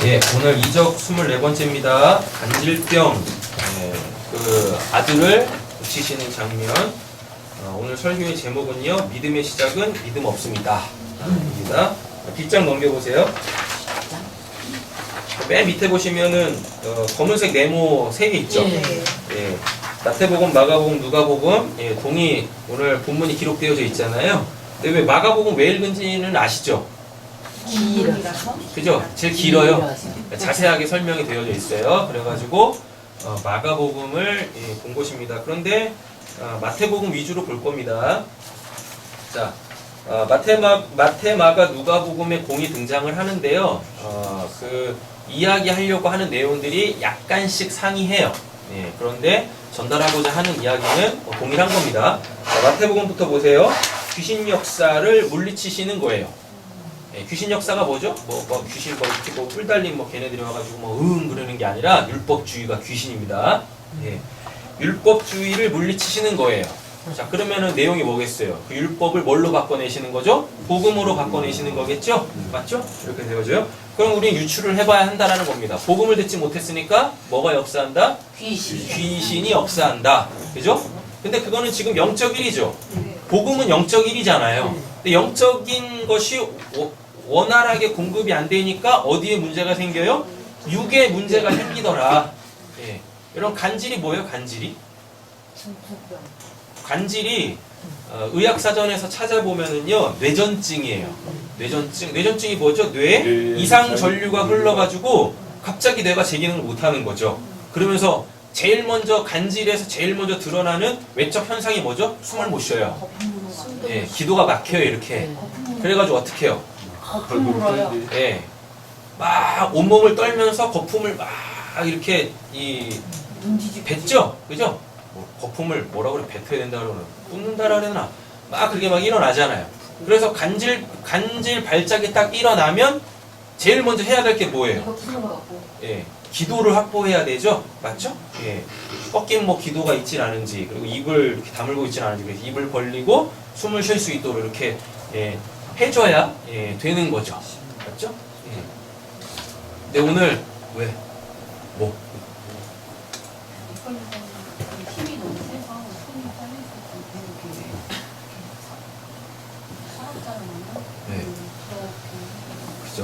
예, 오늘 이적 24번째입니다. 간질병, 그 아들을 고치시는 장면. 오늘 설교의 제목은요, 믿음의 시작은 믿음 없습니다. 입니다. 뒷장 넘겨보세요. 맨 밑에 보시면은 검은색 네모 3개 있죠? 예. 마태복음, 마가복음, 누가복음, 예, 동이 오늘 본문이 기록되어져 있잖아요. 근데 왜 마가복음 왜 읽은지는 아시죠? 길어서? 그죠? 제일 길어요. 자세하게 설명이 되어져 있어요. 그래가지고 마가복음을 본 것입니다. 그런데 마태복음 위주로 볼 겁니다. 자, 마태, 마가, 누가복음에 공이 등장을 하는데요. 그 이야기하려고 하는 내용들이 약간씩 상이해요. 예, 그런데 전달하고자 하는 이야기는 동일한 겁니다. 자, 마태복음부터 보세요. 귀신 역사를 물리치시는 거예요. 예, 귀신 역사가 뭐죠? 귀신 이렇게 뿔 달린 걔네들이 와가지고 그러는 게 아니라 율법주의가 귀신입니다. 예, 율법주의를 물리치시는 거예요. 자, 그러면은 내용이 뭐겠어요? 그 율법을 뭘로 바꿔내시는 거죠? 복음으로 바꿔내시는 거겠죠? 맞죠? 이렇게 되어져요. 그럼 우리는 유추를 해봐야 한다라는 겁니다. 복음을 듣지 못했으니까 뭐가 역사한다? 귀신이 역사한다. 그죠? 근데 그거는 지금 영적 일이죠. 복음은 영적 일이잖아요. 근데 영적인 것이 원활하게 공급이 안 되니까 어디에 문제가 생겨요? 육에 문제가 생기더라. 예. 이런 간질이 뭐예요? 간질이 의학사전에서 찾아보면은요, 뇌전증이에요. 뇌전증이 뭐죠? 뇌 이상 전류가 흘러가지고 갑자기 뇌가 제 기능을 못하는 거죠. 그러면서 제일 먼저 간질에서 제일 먼저 드러나는 외적 현상이 뭐죠? 숨을 못 쉬어요. 예, 기도가 막혀요, 이렇게. 그래가지고 어떻게 해요? 거품 물어요. 예, 막 온몸을 떨면서 거품을 막 이렇게 뱉죠? 그죠? 거품을 뭐라 그래? 뱉어야 된다 그러나 뿜는다라 그러나 막 그렇게 막 일어나잖아요. 그래서 간질 발작이 딱 일어나면 제일 먼저 해야 될 게 뭐예요? 예, 기도를 확보해야 되죠. 맞죠? 예, 꺾인 기도가 있진 않은지, 그리고 입을 이렇게 다물고 있진 않은지, 그래서 입을 벌리고 숨을 쉴 수 있도록 이렇게 해줘야 되는 거죠. 맞죠? 예. 근데 오늘 왜? 힘이 너무 세서 손이 떨려서 네. 그죠?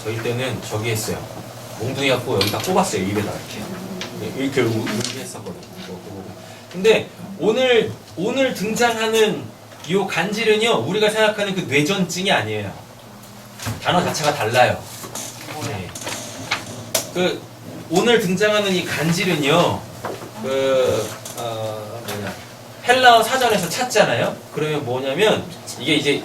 저희 때는 저기 했어요. 몽둥이 갖고 여기다 꼽았어요. 입에다 이렇게 했었거든요. 근데 오늘 등장하는 이 간질은요, 우리가 생각하는 그 뇌전증이 아니에요. 단어 자체가 달라요. 네. 오늘 등장하는 이 간질은요, 헬라어 사전에서 찾잖아요. 그러면 뭐냐면, 이게 이제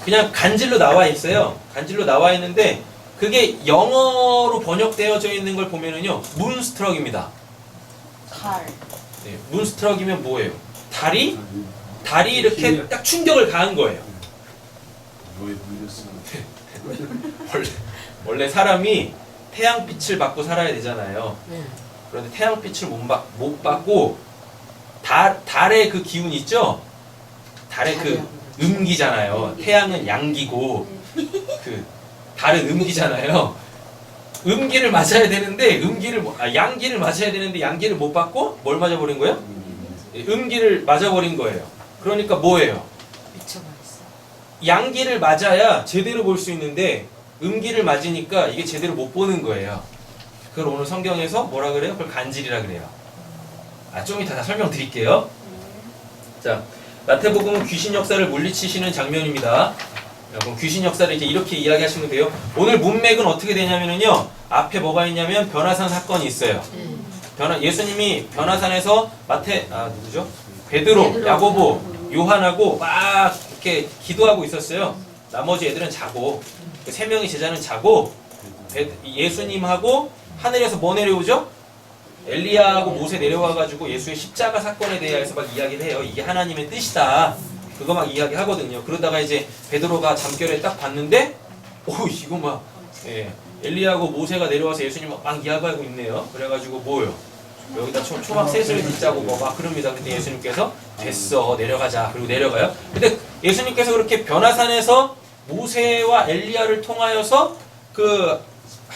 그냥 간질로 나와 있어요. 간질로 나와 있는데, 그게 영어로 번역되어져 있는 걸 보면은요, 문스트럭입니다. 네, 문스트럭이면 뭐예요? 다리 이렇게 딱 충격을 가한 거예요. 원래 사람이 태양빛을 받고 살아야 되잖아요. 그런데 태양빛을 못 받고 달의 그 기운 있죠? 달의 그 음기잖아요. 태양은 양기고 그 달은 음기잖아요. 음기를 맞아야 되는데 양기를 맞아야 되는데 양기를 못 받고 뭘 맞아버린 거예요? 음기를 맞아버린 거예요. 그러니까 뭐예요? 양기를 맞아야 제대로 볼 수 있는데 음기를 맞으니까 이게 제대로 못 보는 거예요. 그걸 오늘 성경에서 뭐라 그래요? 그걸 간질이라 그래요. 좀 이따 설명드릴게요. 자, 마태복음은 귀신 역사를 물리치시는 장면입니다. 그럼 귀신 역사를 이제 이렇게 이야기하시면 돼요. 오늘 문맥은 어떻게 되냐면요, 앞에 뭐가 있냐면 변화산 사건이 있어요. 예수님이 변화산에서 누구죠? 베드로, 야고보, 요한하고 막 이렇게 기도하고 있었어요. 나머지 애들은 자고, 3명의 제자는 자고, 예수님하고 하늘에서 뭐 내려오죠? 엘리야하고 모세 내려와가지고 예수의 십자가 사건에 대해서 막 이야기를 해요. 이게 하나님의 뜻이다. 그거 막 이야기하거든요. 그러다가 이제 베드로가 잠결에 딱 봤는데, 이거 막 엘리야하고 모세가 내려와서 예수님 막 이야기하고 있네요. 그래가지고 뭐요? 여기다 초막 셋을 짓자고 막 그럽니다. 근데 예수님께서 됐어, 내려가자. 그리고 내려가요. 근데 예수님께서 그렇게 변화산에서 모세와 엘리야를 통하여서 그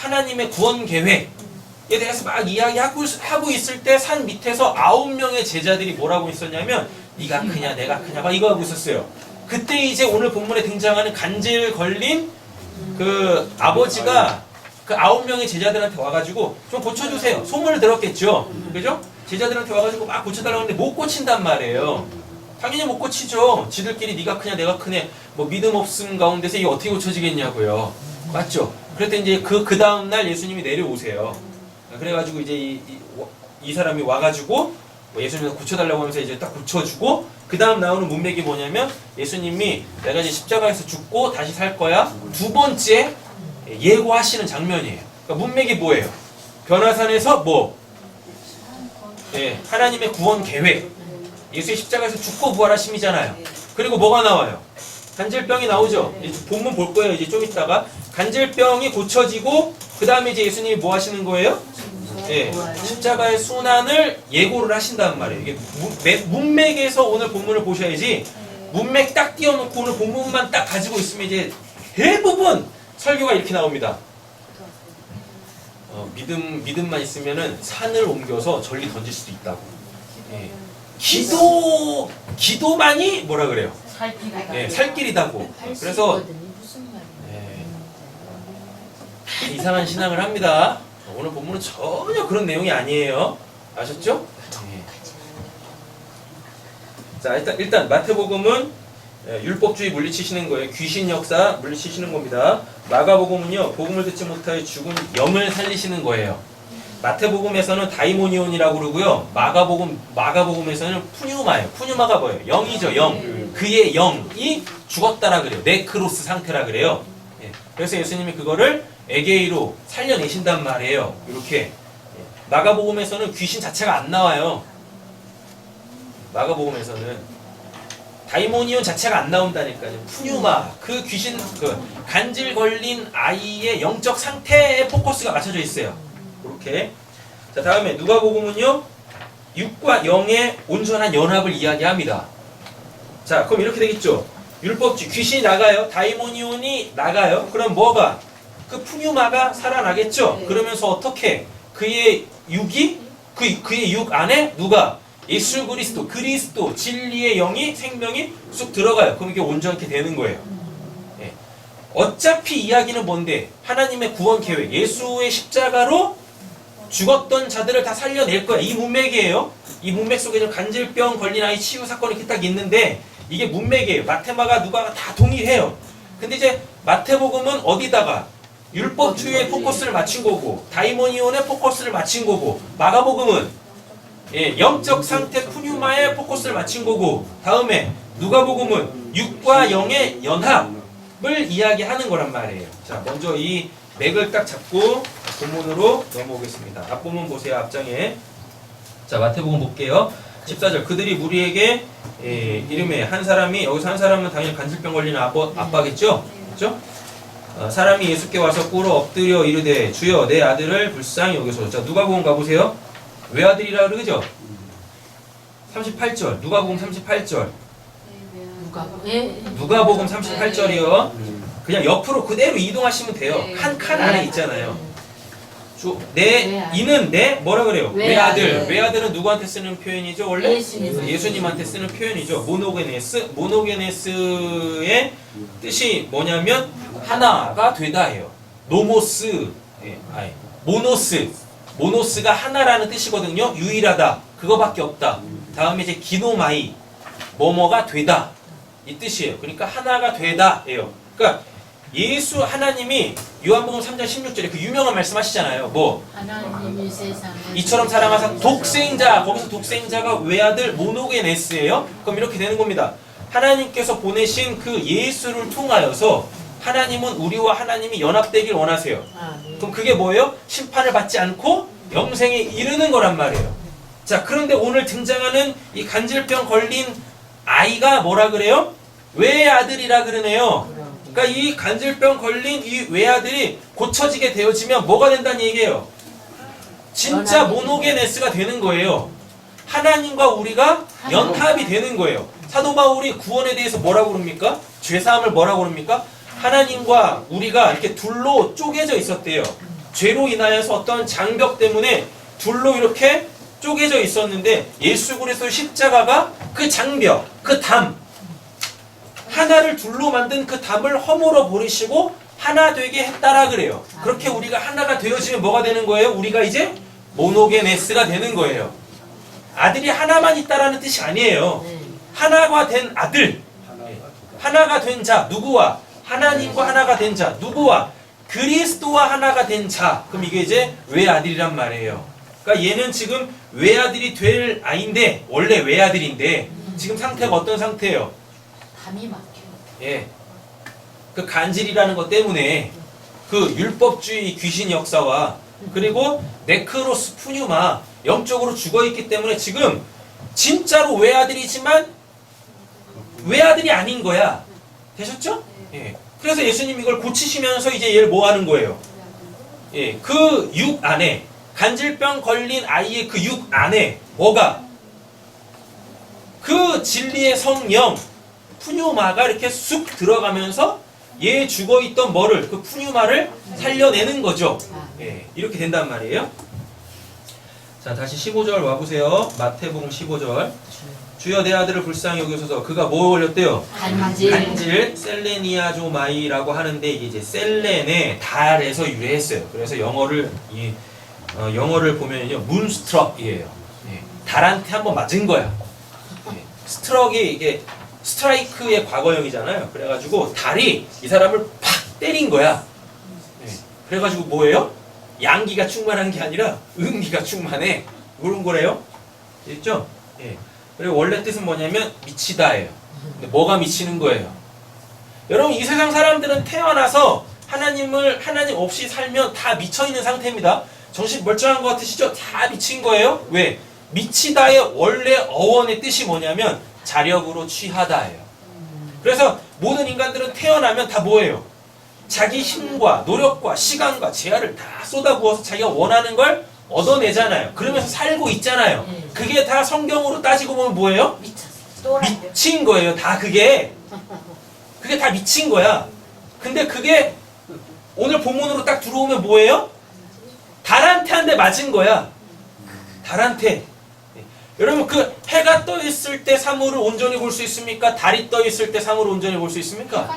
하나님의 구원 계획에 대해서 막 이야기하고 있을 때 산 밑에서 9명의 제자들이 뭐라고 있었냐면 네가 크냐 내가 크냐 막 이거 하고 있었어요. 그때 이제 오늘 본문에 등장하는 간질 걸린 그 아버지가 그 9명의 제자들한테 와가지고 좀 고쳐주세요. 소문을 들었겠죠. 그죠? 제자들한테 와가지고 막 고쳐달라고 하는데 못 고친단 말이에요. 당연히 못 고치죠. 지들끼리 네가 크냐 내가 크냐 뭐 믿음 없음 가운데서 이게 어떻게 고쳐지겠냐고요. 맞죠? 그랬더니 이제 그 다음 날 예수님이 내려오세요. 그래가지고 이제 이 사람이 와가지고 예수님이 고쳐달라고 하면서 이제 딱 고쳐주고 그 다음 나오는 문맥이 뭐냐면 예수님이 내가 이제 십자가에서 죽고 다시 살 거야 두 번째 예고하시는 장면이에요. 그러니까 문맥이 뭐예요? 변화산에서 뭐? 예, 하나님의 구원 계획. 예수의 십자가에서 죽고 부활하심이잖아요. 그리고 뭐가 나와요? 간질병이 나오죠. 본문 볼 거예요. 이제 좀 있다가 간질병이 고쳐지고 그 다음에 이제 예수님이 뭐 하시는 거예요? 예, 십자가의 순환을 예고를 하신다는 말이에요. 이게 문맥에서 오늘 본문을 보셔야지 문맥 딱 띄워놓고 오늘 본문만 딱 가지고 있으면 이제 대부분 설교가 이렇게 나옵니다. 믿음만 있으면은 산을 옮겨서 전리 던질 수도 있다고. 예. 기도만이 뭐라 그래요? 예, 살길이다고. 그래서 예, 이상한 신앙을 합니다. 오늘 본문은 전혀 그런 내용이 아니에요. 아셨죠? 예. 자, 일단 마태복음은 율법주의 물리치시는 거예요. 귀신 역사 물리치시는 겁니다. 마가복음은요, 복음을 듣지 못하여 죽은 영을 살리시는 거예요. 마태복음에서는 다이모니온이라고 그러고요. 마가복음에서는 푸뉴마예요. 푸뉴마가 뭐예요? 영이죠, 영. 그의 영이 죽었다라 그래요. 네크로스 상태라 그래요. 예. 그래서 예수님이 그거를 에게이로 살려내신단 말이에요. 이렇게. 예. 마가복음에서는 귀신 자체가 안 나와요. 마가복음에서는 다이모니온 자체가 안 나온다니까요. 푸뉴마, 그 귀신, 그 간질 걸린 아이의 영적 상태에 포커스가 맞춰져 있어요. 이렇게. 자, 다음에 누가복음은요, 육과 영의 온전한 연합을 이야기합니다. 자, 그럼 이렇게 되겠죠. 율법주의, 귀신이 나가요. 다이모니온이 나가요. 그럼 뭐가? 그 푸뉴마가 살아나겠죠. 그러면서 어떻게? 그의 육이, 그의 육 안에 누가? 예수 그리스도, 진리의 영이, 생명이 쑥 들어가요. 그럼 이게 온전하게 되는 거예요. 예. 어차피 이야기는 뭔데? 하나님의 구원 계획, 예수의 십자가로 죽었던 자들을 다 살려낼 거야. 이 문맥이에요. 이 문맥 속에 좀 간질병 걸린 아이 치유 사건이 이렇게 딱 있는데 이게 문맥이에요. 마테마가 누가가 다 동일해요. 근데 이제 마태복음은 어디다가 율법주의에 포커스를 맞춘 거고 다이모니온에 포커스를 맞춘 거고 마가복음은 예, 영적 상태 푸뉴마에 포커스를 맞춘 거고 다음에 누가복음은 육과 영의 연합을 이야기하는 거란 말이에요. 자, 먼저 이 맥을 딱 잡고 본문으로 넘어오겠습니다. 앞본문 보세요. 앞장에. 자, 마태복음 볼게요. 14절. 그들이 무리에게 이름에 한 사람이, 여기서 한 사람은 당연히 간질병 걸리는 아빠겠죠? 그렇죠? 사람이 예수께 와서 꿇어 엎드려 이르되 주여 내 아들을 불쌍히 여기서. 자, 누가복음 가보세요. 외아들이라 그러죠? 38절. 누가복음 38절. 누가복음 38절이요. 그냥 옆으로 그대로 이동하시면 돼요. 한 칸 안에 있잖아요. 이는 내 뭐라 그래요? 외아들. 외아들은 누구한테 쓰는 표현이죠? 원래 예수님한테 쓰는 표현이죠. 모노게네스의 뜻이 뭐냐면 하나가 되다예요. 노모스, 모노스가 하나라는 뜻이거든요. 유일하다. 그거밖에 없다. 다음에 이제 기노마이, 뭐뭐가 되다. 이 뜻이에요. 그러니까 하나가 되다예요. 그러니까 예수 하나님이 요한복음 3장 16절에 그 유명한 말씀 하시잖아요. 뭐? 하나님이 세상을 이처럼 사랑하사 독생자, 거기서 독생자가 외아들 모노게네스예요. 그럼 이렇게 되는 겁니다. 하나님께서 보내신 그 예수를 통하여서 하나님은 우리와 하나님이 연합되길 원하세요. 그럼 그게 뭐예요? 심판을 받지 않고 영생에 이르는 거란 말이에요. 자, 그런데 오늘 등장하는 이 간질병 걸린 아이가 뭐라 그래요? 외아들이라 그러네요. 그러니까 이 간질병 걸린 이 외아들이 고쳐지게 되어지면 뭐가 된다는 얘기예요? 진짜 모노게네스가 되는 거예요. 하나님과 우리가 연합이 되는 거예요. 사도 바울이 구원에 대해서 뭐라고 그럽니까? 죄사함을 뭐라고 그럽니까? 하나님과 우리가 이렇게 둘로 쪼개져 있었대요. 죄로 인하여서 어떤 장벽 때문에 둘로 이렇게 쪼개져 있었는데 예수 그리스도의 십자가가 그 장벽, 그 담, 하나를 둘로 만든 그 담을 허물어 버리시고 하나 되게 했다라 그래요. 그렇게 우리가 하나가 되어지면 뭐가 되는 거예요? 우리가 이제 모노게네스가 되는 거예요. 아들이 하나만 있다라는 뜻이 아니에요. 하나가 된 아들, 하나가 된 자, 누구와? 하나님과 하나가 된 자, 누구와? 그리스도와 하나가 된 자. 그럼 이게 이제 외아들이란 말이에요. 그러니까 얘는 지금 외아들이 될 아이인데, 원래 외아들인데 지금 상태가 어떤 상태예요? 담이 막혀. 예. 그 간질이라는 것 때문에 그 율법주의 귀신 역사와 그리고 네크로스 푸뉴마 영적으로 죽어있기 때문에 지금 진짜로 외아들이지만 외아들이 아닌 거야. 되셨죠? 예. 그래서 예수님 이걸 고치시면서 이제 얘를 뭐 하는 거예요? 예. 그 육 안에 간질병 걸린 아이의 그 육 안에 뭐가? 그 진리의 성령 푸뉴마가 이렇게 쑥 들어가면서 얘 죽어있던 뭐를 그 푸뉴마를 살려내는 거죠. 예, 이렇게 된단 말이에요. 자, 다시 15절 와보세요. 마태복음 15절. 주여 내 아들을 불쌍히 여기소서. 그가 뭐 걸렸대요? 간질 셀레니아조마이라고 하는데 이게 이제 셀렌의 달에서 유래했어요. 그래서 영어를 보면요 문스트럭이에요. 예, 달한테 한번 맞은 거야. 예, 스트럭이 이게 스트라이크의 과거형이잖아요. 그래가지고 달이 이 사람을 팍 때린 거야. 예, 그래가지고 뭐예요? 양기가 충만한 게 아니라 음기가 충만해. 그런 거래요. 있죠? 예. 그리고 원래 뜻은 뭐냐면 미치다예요. 근데 뭐가 미치는 거예요? 여러분 이 세상 사람들은 태어나서 하나님 없이 살면 다 미쳐있는 상태입니다. 정신 멀쩡한 것 같으시죠? 다 미친 거예요. 왜? 미치다의 원래 어원의 뜻이 뭐냐면 자력으로 취하다예요. 그래서 모든 인간들은 태어나면 다 뭐예요? 자기 힘과 노력과 시간과 재화를 다 쏟아부어서 자기가 원하는 걸 얻어내잖아요. 그러면서 살고 있잖아요. 그게 다 성경으로 따지고 보면 뭐예요? 미친 거예요. 다 그게 다 미친 거야. 근데 그게 오늘 본문으로 딱 들어오면 뭐예요? 달한테 한 대 맞은 거야. 달한테. 여러분 그 해가 떠 있을 때 사물을 온전히 볼 수 있습니까? 달이 떠 있을 때 사물을 온전히 볼 수 있습니까?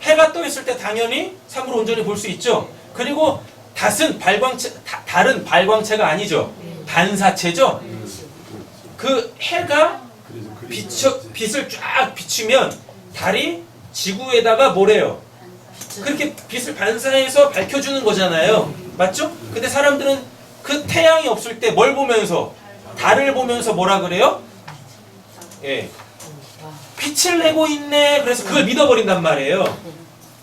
해가 떠 있을 때 당연히 사물을 온전히 볼 수 있죠. 그리고 달은 발광체가 아니죠. 반사체죠. 그 해가 빛을 쫙 비추면 달이 지구에다가 뭐래요? 그렇게 빛을 반사해서 밝혀주는 거잖아요. 맞죠? 근데 사람들은 그 태양이 없을 때 뭘 보면서? 달을 보면서 뭐라 그래요? 예. 빛을 내고 있네. 그래서 그걸 믿어버린단 말이에요.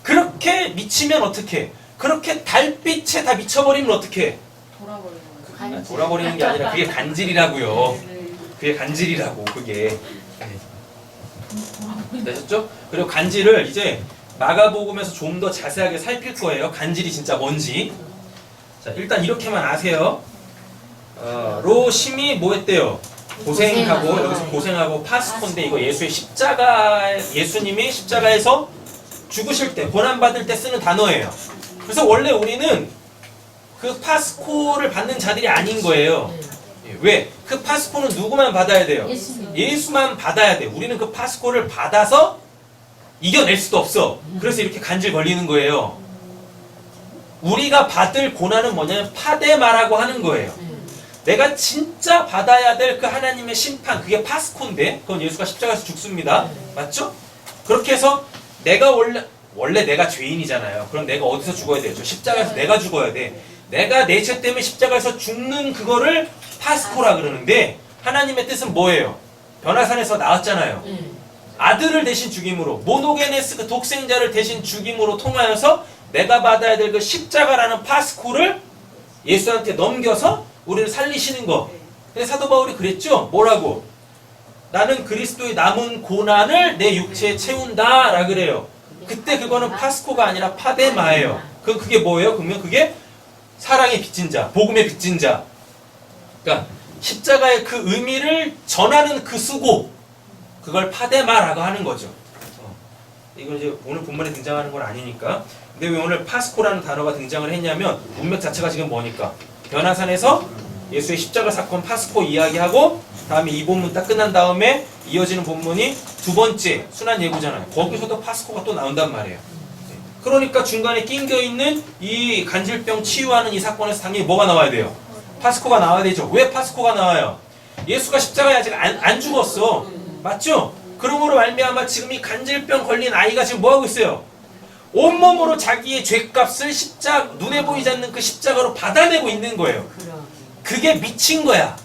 그렇게 미치면 어떡해? 그렇게 달빛에 다 미쳐버리면 어떡해? 돌아버리는 게 아니라 그게 간질이라고요. 그게 간질이라고 그게. 되셨죠? 그리고 간질을 이제 마가복음에서 좀 더 자세하게 살필 거예요. 간질이 진짜 뭔지. 자, 일단 이렇게만 아세요. 로심이 뭐 했대요? 고생하고, 여기서 고생하고 파스콘데 이거 예수님이 십자가에서 죽으실 때, 고난받을 때 쓰는 단어예요. 그래서 원래 우리는 그 파스코를 받는 자들이 아닌 거예요. 왜? 그 파스코는 누구만 받아야 돼요? 예수만 받아야 돼. 우리는 그 파스코를 받아서 이겨낼 수도 없어. 그래서 이렇게 간질 걸리는 거예요. 우리가 받을 고난은 뭐냐면 파데마라고 하는 거예요. 내가 진짜 받아야 될 그 하나님의 심판, 그게 파스코인데 그건 예수가 십자가에서 죽습니다. 맞죠? 그렇게 해서 내가 원래 내가 죄인이잖아요. 그럼 내가 어디서 죽어야 돼요? 저 십자가에서 내가 죽어야 돼. 내가 내 죄 때문에 십자가에서 죽는 그거를 파스코라 그러는데 하나님의 뜻은 뭐예요? 변화산에서 나왔잖아요. 아들을 대신 죽임으로, 모노게네스 그 독생자를 대신 죽임으로 통하여서 내가 받아야 될 그 십자가라는 파스코를 예수한테 넘겨서 우리를 살리시는 거. 근데 사도 바울이 그랬죠? 뭐라고? 나는 그리스도의 남은 고난을 내 육체에 채운다 라 그래요. 그때 그거는 파스코가 아니라 파데마예요. 그게 뭐예요? 그러면 그게 사랑의 빚진 자, 복음의 빚진 자. 그러니까 십자가의 그 의미를 전하는 그 수고, 그걸 파데마라고 하는 거죠. 이건 이제 오늘 본문에 등장하는 건 아니니까. 근데 왜 오늘 파스코라는 단어가 등장을 했냐면 문맥 자체가 지금 뭐니까 변화산에서 예수의 십자가 사건 파스코 이야기하고 다음에 이 본문 딱 끝난 다음에 이어지는 본문이 두 번째 순환 예고잖아요. 거기서도 파스코가 또 나온단 말이에요. 그러니까 중간에 낑겨 있는 이 간질병 치유하는 이 사건에서 당연히 뭐가 나와야 돼요? 파스코가 나와야 되죠. 왜 파스코가 나와요? 예수가 십자가에 아직 안 죽었어. 맞죠? 그러므로 말미암아 지금 이 간질병 걸린 아이가 지금 뭐 하고 있어요? 온몸으로 자기의 죄값을 눈에 보이지 않는 그 십자가로 받아내고 있는 거예요. 그게 미친 거야.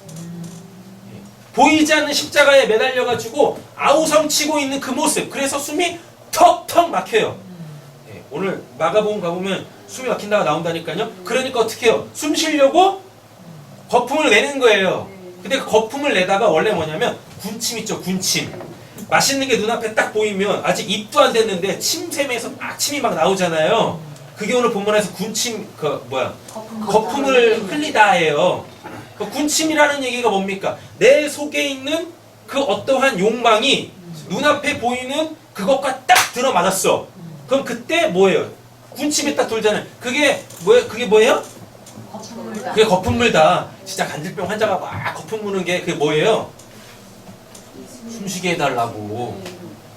보이지 않는 십자가에 매달려가지고 아우성치고 있는 그 모습. 그래서 숨이 턱턱 막혀요. 오늘 마가복음 가보면 숨이 막힌다가 나온다니까요. 그러니까 어떻게 해요? 숨 쉬려고 거품을 내는 거예요. 근데 그 거품을 내다가 원래 뭐냐면 군침 있죠, 군침. 맛있는 게 눈앞에 딱 보이면 아직 입도 안 됐는데 침샘에서 막 침이 막 나오잖아요. 그게 오늘 본문에서 군침, 거품을 흘리다 해요. 그 군침이라는 얘기가 뭡니까? 내 속에 있는 그 어떠한 욕망이 눈앞에 보이는 그것과 딱 들어맞았어. 그럼 그때 뭐예요? 군침이 딱 돌잖아요. 그게 뭐예요? 그게 거품 물다. 진짜 간질병 환자가 막 거품 무는 게 그게 뭐예요? 숨쉬게 해달라고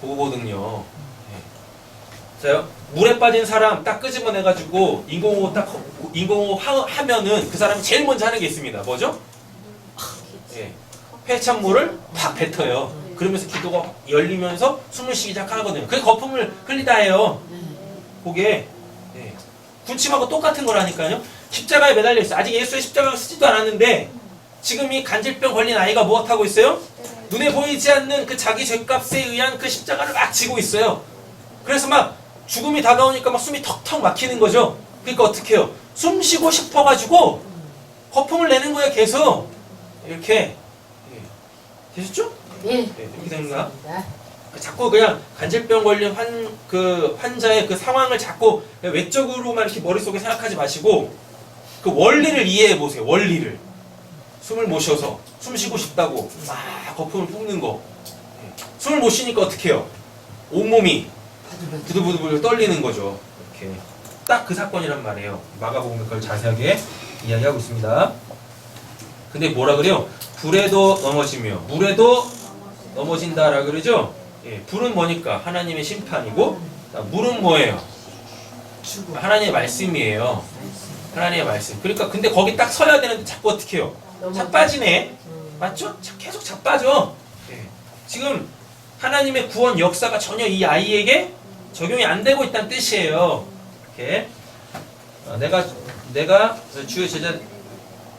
보거든요. 자, 물에 빠진 사람 딱 끄집어내가지고 인공호흡 하면은 그 사람이 제일 먼저 하는 게 있습니다. 뭐죠? 폐창물을 팍 뱉어요. 그러면서 기도가 열리면서 숨을 쉬기 시작하거든요. 그게 거품을 흘리다 해요. 그게 군침하고 똑같은 거라니까요. 십자가에 매달려 있어요. 아직 예수의 십자가가 쓰지도 않았는데 지금 이 간질병 걸린 아이가 무엇하고 있어요? 눈에 보이지 않는 그 자기 죄값에 의한 그 십자가를 막 지고 있어요. 그래서 막 죽음이 다가오니까 막 숨이 턱턱 막히는 거죠. 그러니까 어떻게 해요? 숨 쉬고 싶어가지고 거품을 내는 거예요. 계속 이렇게. 되셨죠? 이렇게 되는가? 자꾸 그냥 간질병 걸린 환자의 그 상황을 자꾸 외적으로만 이렇게 머릿속에 생각하지 마시고 그 원리를 이해해 보세요. 원리를. 숨을 못 쉬어서 숨 쉬고 싶다고 막 거품을 뿜는 거. 숨을 못 쉬니까 어떻게 해요? 온몸이 부들부들 떨리는 거죠. 이렇게. 딱 그 사건이란 말이에요. 마가복음에 그걸 자세하게 이야기하고 있습니다. 근데 뭐라 그래요? 불에도 넘어지며 물에도 넘어진다라 그러죠? 불은 뭐니까? 하나님의 심판이고 물은 뭐예요? 하나님의 말씀이에요. 하나님의 말씀. 그러니까 근데 거기 딱 서야 되는데 자꾸 어떻게 해요? 자빠지네. 맞죠? 계속 자빠져. 지금 하나님의 구원 역사가 전혀 이 아이에게 적용이 안 되고 있다는 뜻이에요. 이렇게. 내가 주의 제자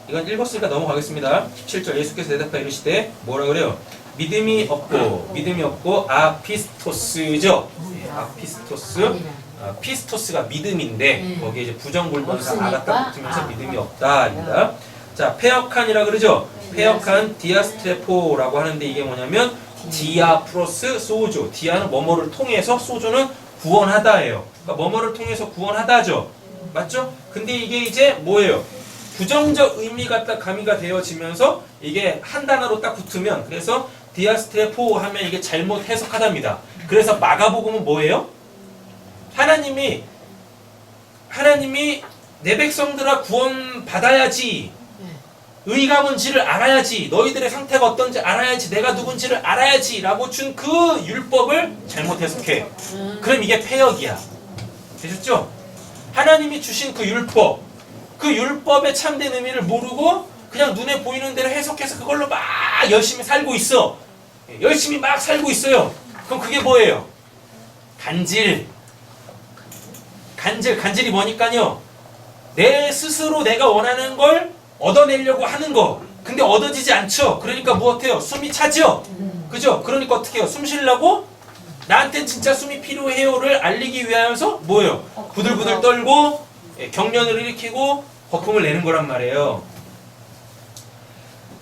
이건 읽었으니까 넘어가겠습니다. 17절 예수께서 대답하여 이르시되 뭐라 그래요? 믿음이 없고 아피스토스죠. 아피스토스. 피스토스가 믿음인데 거기에 이제 부정불변사 아가딱 붙으면서 믿음이 없다입니다. 자, 폐역한이라 그러죠. 폐역한 디아스트레포라고 하는데 이게 뭐냐면 디아 플러스 소조. 디아는 뭐뭐를 통해서, 소조는 구원하다예요. 그러니까 뭐뭐를 통해서 구원하다죠. 맞죠? 근데 이게 이제 뭐예요? 부정적 의미가 딱 가미가 되어지면서 이게 한 단어로 딱 붙으면, 그래서 디아스트레포 하면 이게 잘못 해석하답니다. 그래서 마가복음은 뭐예요? 하나님이 내 백성들아 구원 받아야지, 의가 뭔지를 알아야지, 너희들의 상태가 어떤지 알아야지, 내가 누군지를 알아야지 라고 준 그 율법을 잘못 해석해. 그럼 이게 폐역이야. 되셨죠? 하나님이 주신 그 율법의 참된 의미를 모르고 그냥 눈에 보이는 대로 해석해서 그걸로 막 열심히 살고 있어. 열심히 막 살고 있어요. 그럼 그게 뭐예요? 간질이 뭐니까요? 내 스스로 내가 원하는 걸 얻어내려고 하는 거. 근데 얻어지지 않죠. 그러니까 무엇해요? 숨이 차죠. 그죠? 그러니까 어떻게 해요? 숨 쉬려고 나한텐 진짜 숨이 필요해요를 알리기 위하여서 뭐예요? 부들부들 떨고 경련을 일으키고 거품을 내는 거란 말이에요.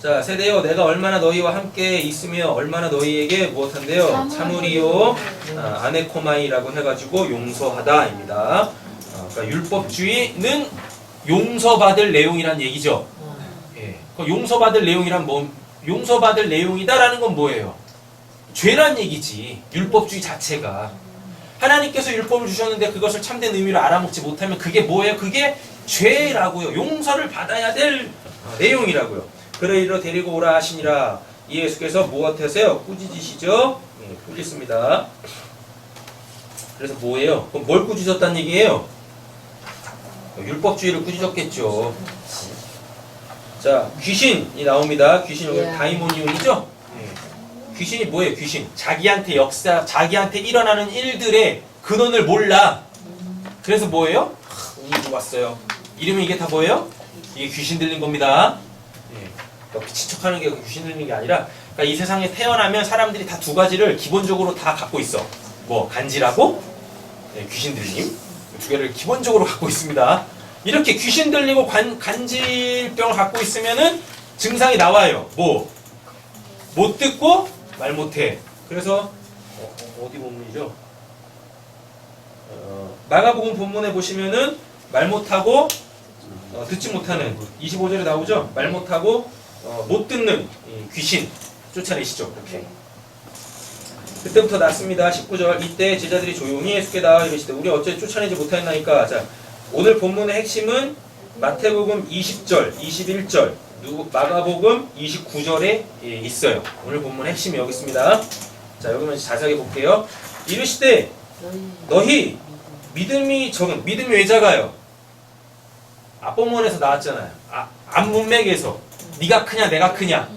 자, 세대여 내가 얼마나 너희와 함께 있으며 얼마나 너희에게 무엇한대요? 참으리요 아네코마이라고 해가지고 용서하다입니다. 그러니까 율법주의는 용서받을 내용이란 얘기죠. 그 용서받을 내용이란 용서받을 내용이다라는 건 뭐예요? 죄란 얘기지. 율법주의 자체가. 하나님께서 율법을 주셨는데 그것을 참된 의미로 알아먹지 못하면 그게 뭐예요? 그게 죄라고요. 용서를 받아야 될 내용이라고요. 그러이로 데리고 오라 하시니라. 이 예수께서 무엇하세요? 꾸짖으시죠? 네, 꾸짖습니다. 그래서 뭐예요? 그럼 뭘 꾸짖었다는 얘기예요? 율법주의를 꾸짖었겠죠. 자, 귀신이 나옵니다. 귀신 여기 다이모니온이죠? 네. 귀신이 뭐예요? 귀신. 자기한테 자기한테 일어나는 일들의 근원을 몰라. 그래서 뭐예요? 운이 왔어요. 이름이 이게 다 뭐예요? 이게 귀신 들린 겁니다. 네. 그러니까 미친 척하는 게 귀신 들린 게 아니라, 그러니까 이 세상에 태어나면 사람들이 다 두 가지를 기본적으로 다 갖고 있어. 뭐 간지라고, 네, 귀신 들림. 두 개를 기본적으로 갖고 있습니다. 이렇게 귀신 들리고 간질병을 갖고 있으면은 증상이 나와요. 뭐? 못 듣고 말 못해. 그래서 어디 본문이죠? 마가복음 본문에 보시면은 말 못하고 듣지 못하는 25절에 나오죠? 말 못하고 못 듣는 귀신 쫓아내시죠. 그렇게. 그때부터 났습니다. 19절. 이때 제자들이 조용히 예수께 나와 이르시되 우리 어째 쫓아내지 못하였나이까. 자, 오늘 본문의 핵심은 마태복음 20절, 21절, 마가복음 29절에 있어요. 오늘 본문의 핵심이 여기 있습니다. 자, 여기만 자세하게 볼게요. 이르시되 너희 믿음이 적은, 믿음이 왜 작아요? 앞본문에서 나왔잖아요. 앞문맥에서 네가 크냐 내가 크냐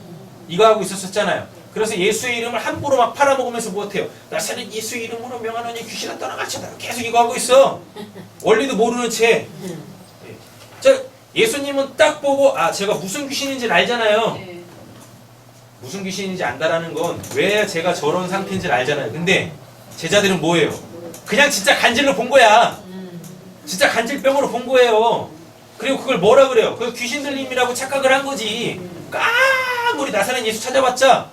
이거 하고 있었잖아요. 그래서 예수의 이름을 함부로 막 팔아먹으면서 못해요. 나사렛 예수의 이름으로 명하노니 귀신아 떠나가시다. 계속 이거 하고 있어. 원리도 모르는 채. 자, 예수님은 딱 보고 제가 무슨 귀신인지 알잖아요. 무슨 귀신인지 안다라는 건 왜 제가 저런 상태인지 알잖아요. 근데 제자들은 뭐예요? 그냥 진짜 간질로 본 거야. 진짜 간질병으로 본 거예요. 그리고 그걸 뭐라 그래요? 그걸 귀신 들림이라고 착각을 한 거지. 우리 나사렛 예수 찾아봤자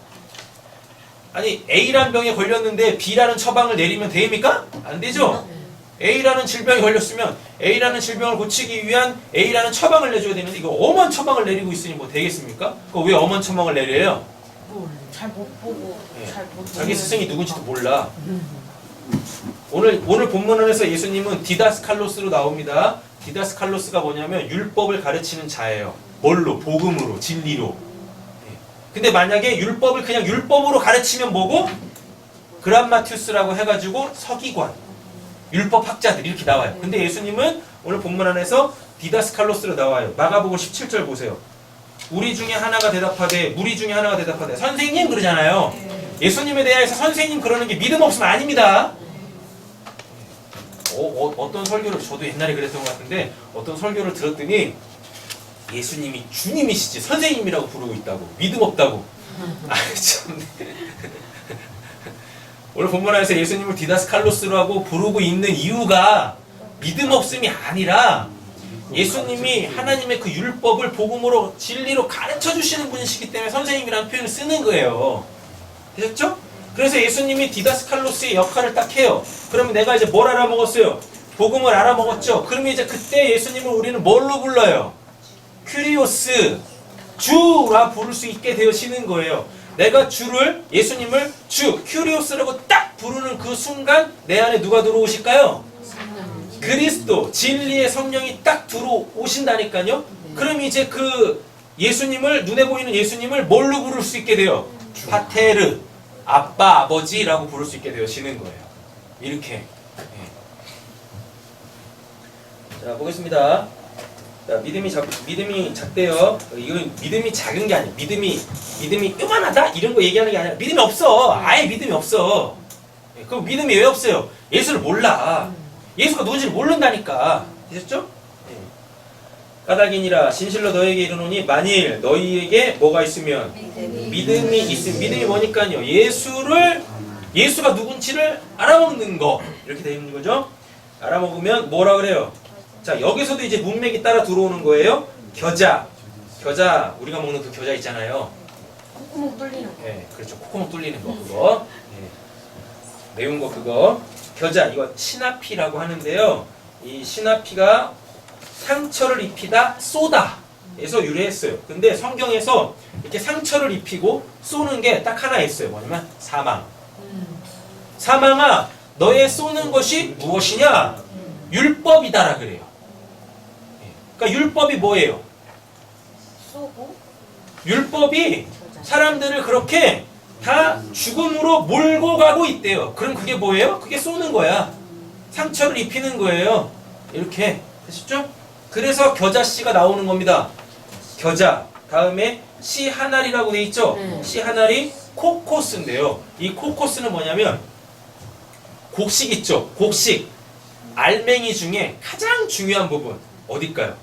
아니 A라는 병에 걸렸는데 B라는 처방을 내리면 됩니까? 안 되죠? A라는 질병에 걸렸으면 A라는 질병을 고치기 위한 A라는 처방을 내줘야 되는데 이거 엄한 처방을 내리고 있으니 뭐 되겠습니까? 그거 왜 엄한 처방을 내려요? 잘 못 보고 잘 못 자기 스승이 누군지도 몰라. 오늘 본문 안에서 예수님은 디다스칼로스로 나옵니다. 디다스칼로스가 뭐냐면 율법을 가르치는 자예요. 뭘로? 복음으로, 진리로. 근데 만약에 율법을 그냥 율법으로 가르치면 뭐고? 그람마티우스라고 해가지고 서기관, 율법학자들 이렇게 나와요. 근데 예수님은 오늘 본문 안에서 디다스칼로스로 나와요. 마가복음 17절 보세요. 무리 중에 하나가 대답하되 선생님 그러잖아요. 예수님에 대해서 선생님 그러는 게 믿음 없으면 아닙니다. 어떤 설교를 저도 옛날에 그랬던 것 같은데 어떤 설교를 들었더니 예수님이 주님이시지 선생님이라고 부르고 있다고. 믿음 없다고. 참네. 오늘 본문에서 예수님을 디다스칼로스라고 부르고 있는 이유가 믿음 없음이 아니라 예수님이 하나님의 그 율법을 복음으로 진리로 가르쳐 주시는 분이시기 때문에 선생님이라는 표현을 쓰는 거예요. 되셨죠? 그래서 예수님이 디다스칼로스의 역할을 딱 해요. 그러면 내가 이제 뭘 알아먹었어요? 복음을 알아먹었죠? 그러면 이제 그때 예수님을 우리는 뭘로 불러요? 큐리오스, 주라 부를 수 있게 되어지는 거예요. 내가 예수님을 주, 큐리오스라고 딱 부르는 그 순간 내 안에 누가 들어오실까요? 그리스도, 진리의 성령이 딱 들어오신다니까요. 그럼 이제 그 예수님을, 눈에 보이는 예수님을 뭘로 부를 수 있게 돼요? 파테르, 아빠, 아버지라고 부를 수 있게 되어지는 거예요. 이렇게. 자, 보겠습니다. 자, 믿음이 작대요. 이건 믿음이 작은 게 아니에요. 믿음이 요만하다? 이런 거 얘기하는 게 아니라 믿음이 없어. 아예 믿음이 없어. 그럼 믿음이 왜 없어요? 예수를 몰라. 예수가 누군지를 모른다니까. 되셨죠? 까닭이니라 진실로 너에게 이르노니 만일 너희에게 뭐가 있으면 믿음이 있으면 믿음이 뭐니까요. 예수가 누군지를 알아먹는 거. 이렇게 되어 있는 거죠. 알아먹으면 뭐라 그래요? 자, 여기서도 이제 문맥이 따라 들어오는 거예요. 겨자 우리가 먹는 그 겨자 있잖아요. 콧구멍 뚫리는 거. 네, 그렇죠. 콧구멍 뚫리는 거 그거. 매운 거 그거. 겨자 이거 시나피라고 하는데요. 이 시나피가 상처를 입히다 쏘다에서 유래했어요. 근데 성경에서 이렇게 상처를 입히고 쏘는 게 딱 하나 있어요. 뭐냐면 사망아 너의 쏘는 것이 무엇이냐? 율법이다라 그래요. 그러니까 율법이 뭐예요? 쏘고 율법이 사람들을 그렇게 다 죽음으로 몰고 가고 있대요. 그럼 그게 뭐예요? 그게 쏘는 거야. 상처를 입히는 거예요. 이렇게 되셨죠? 그래서 겨자씨가 나오는 겁니다. 겨자 다음에 씨 하나리라고 돼 있죠? 씨 하나리 코코스인데요. 이 코코스는 뭐냐면 곡식 있죠? 곡식 알맹이 중에 가장 중요한 부분 어딜까요?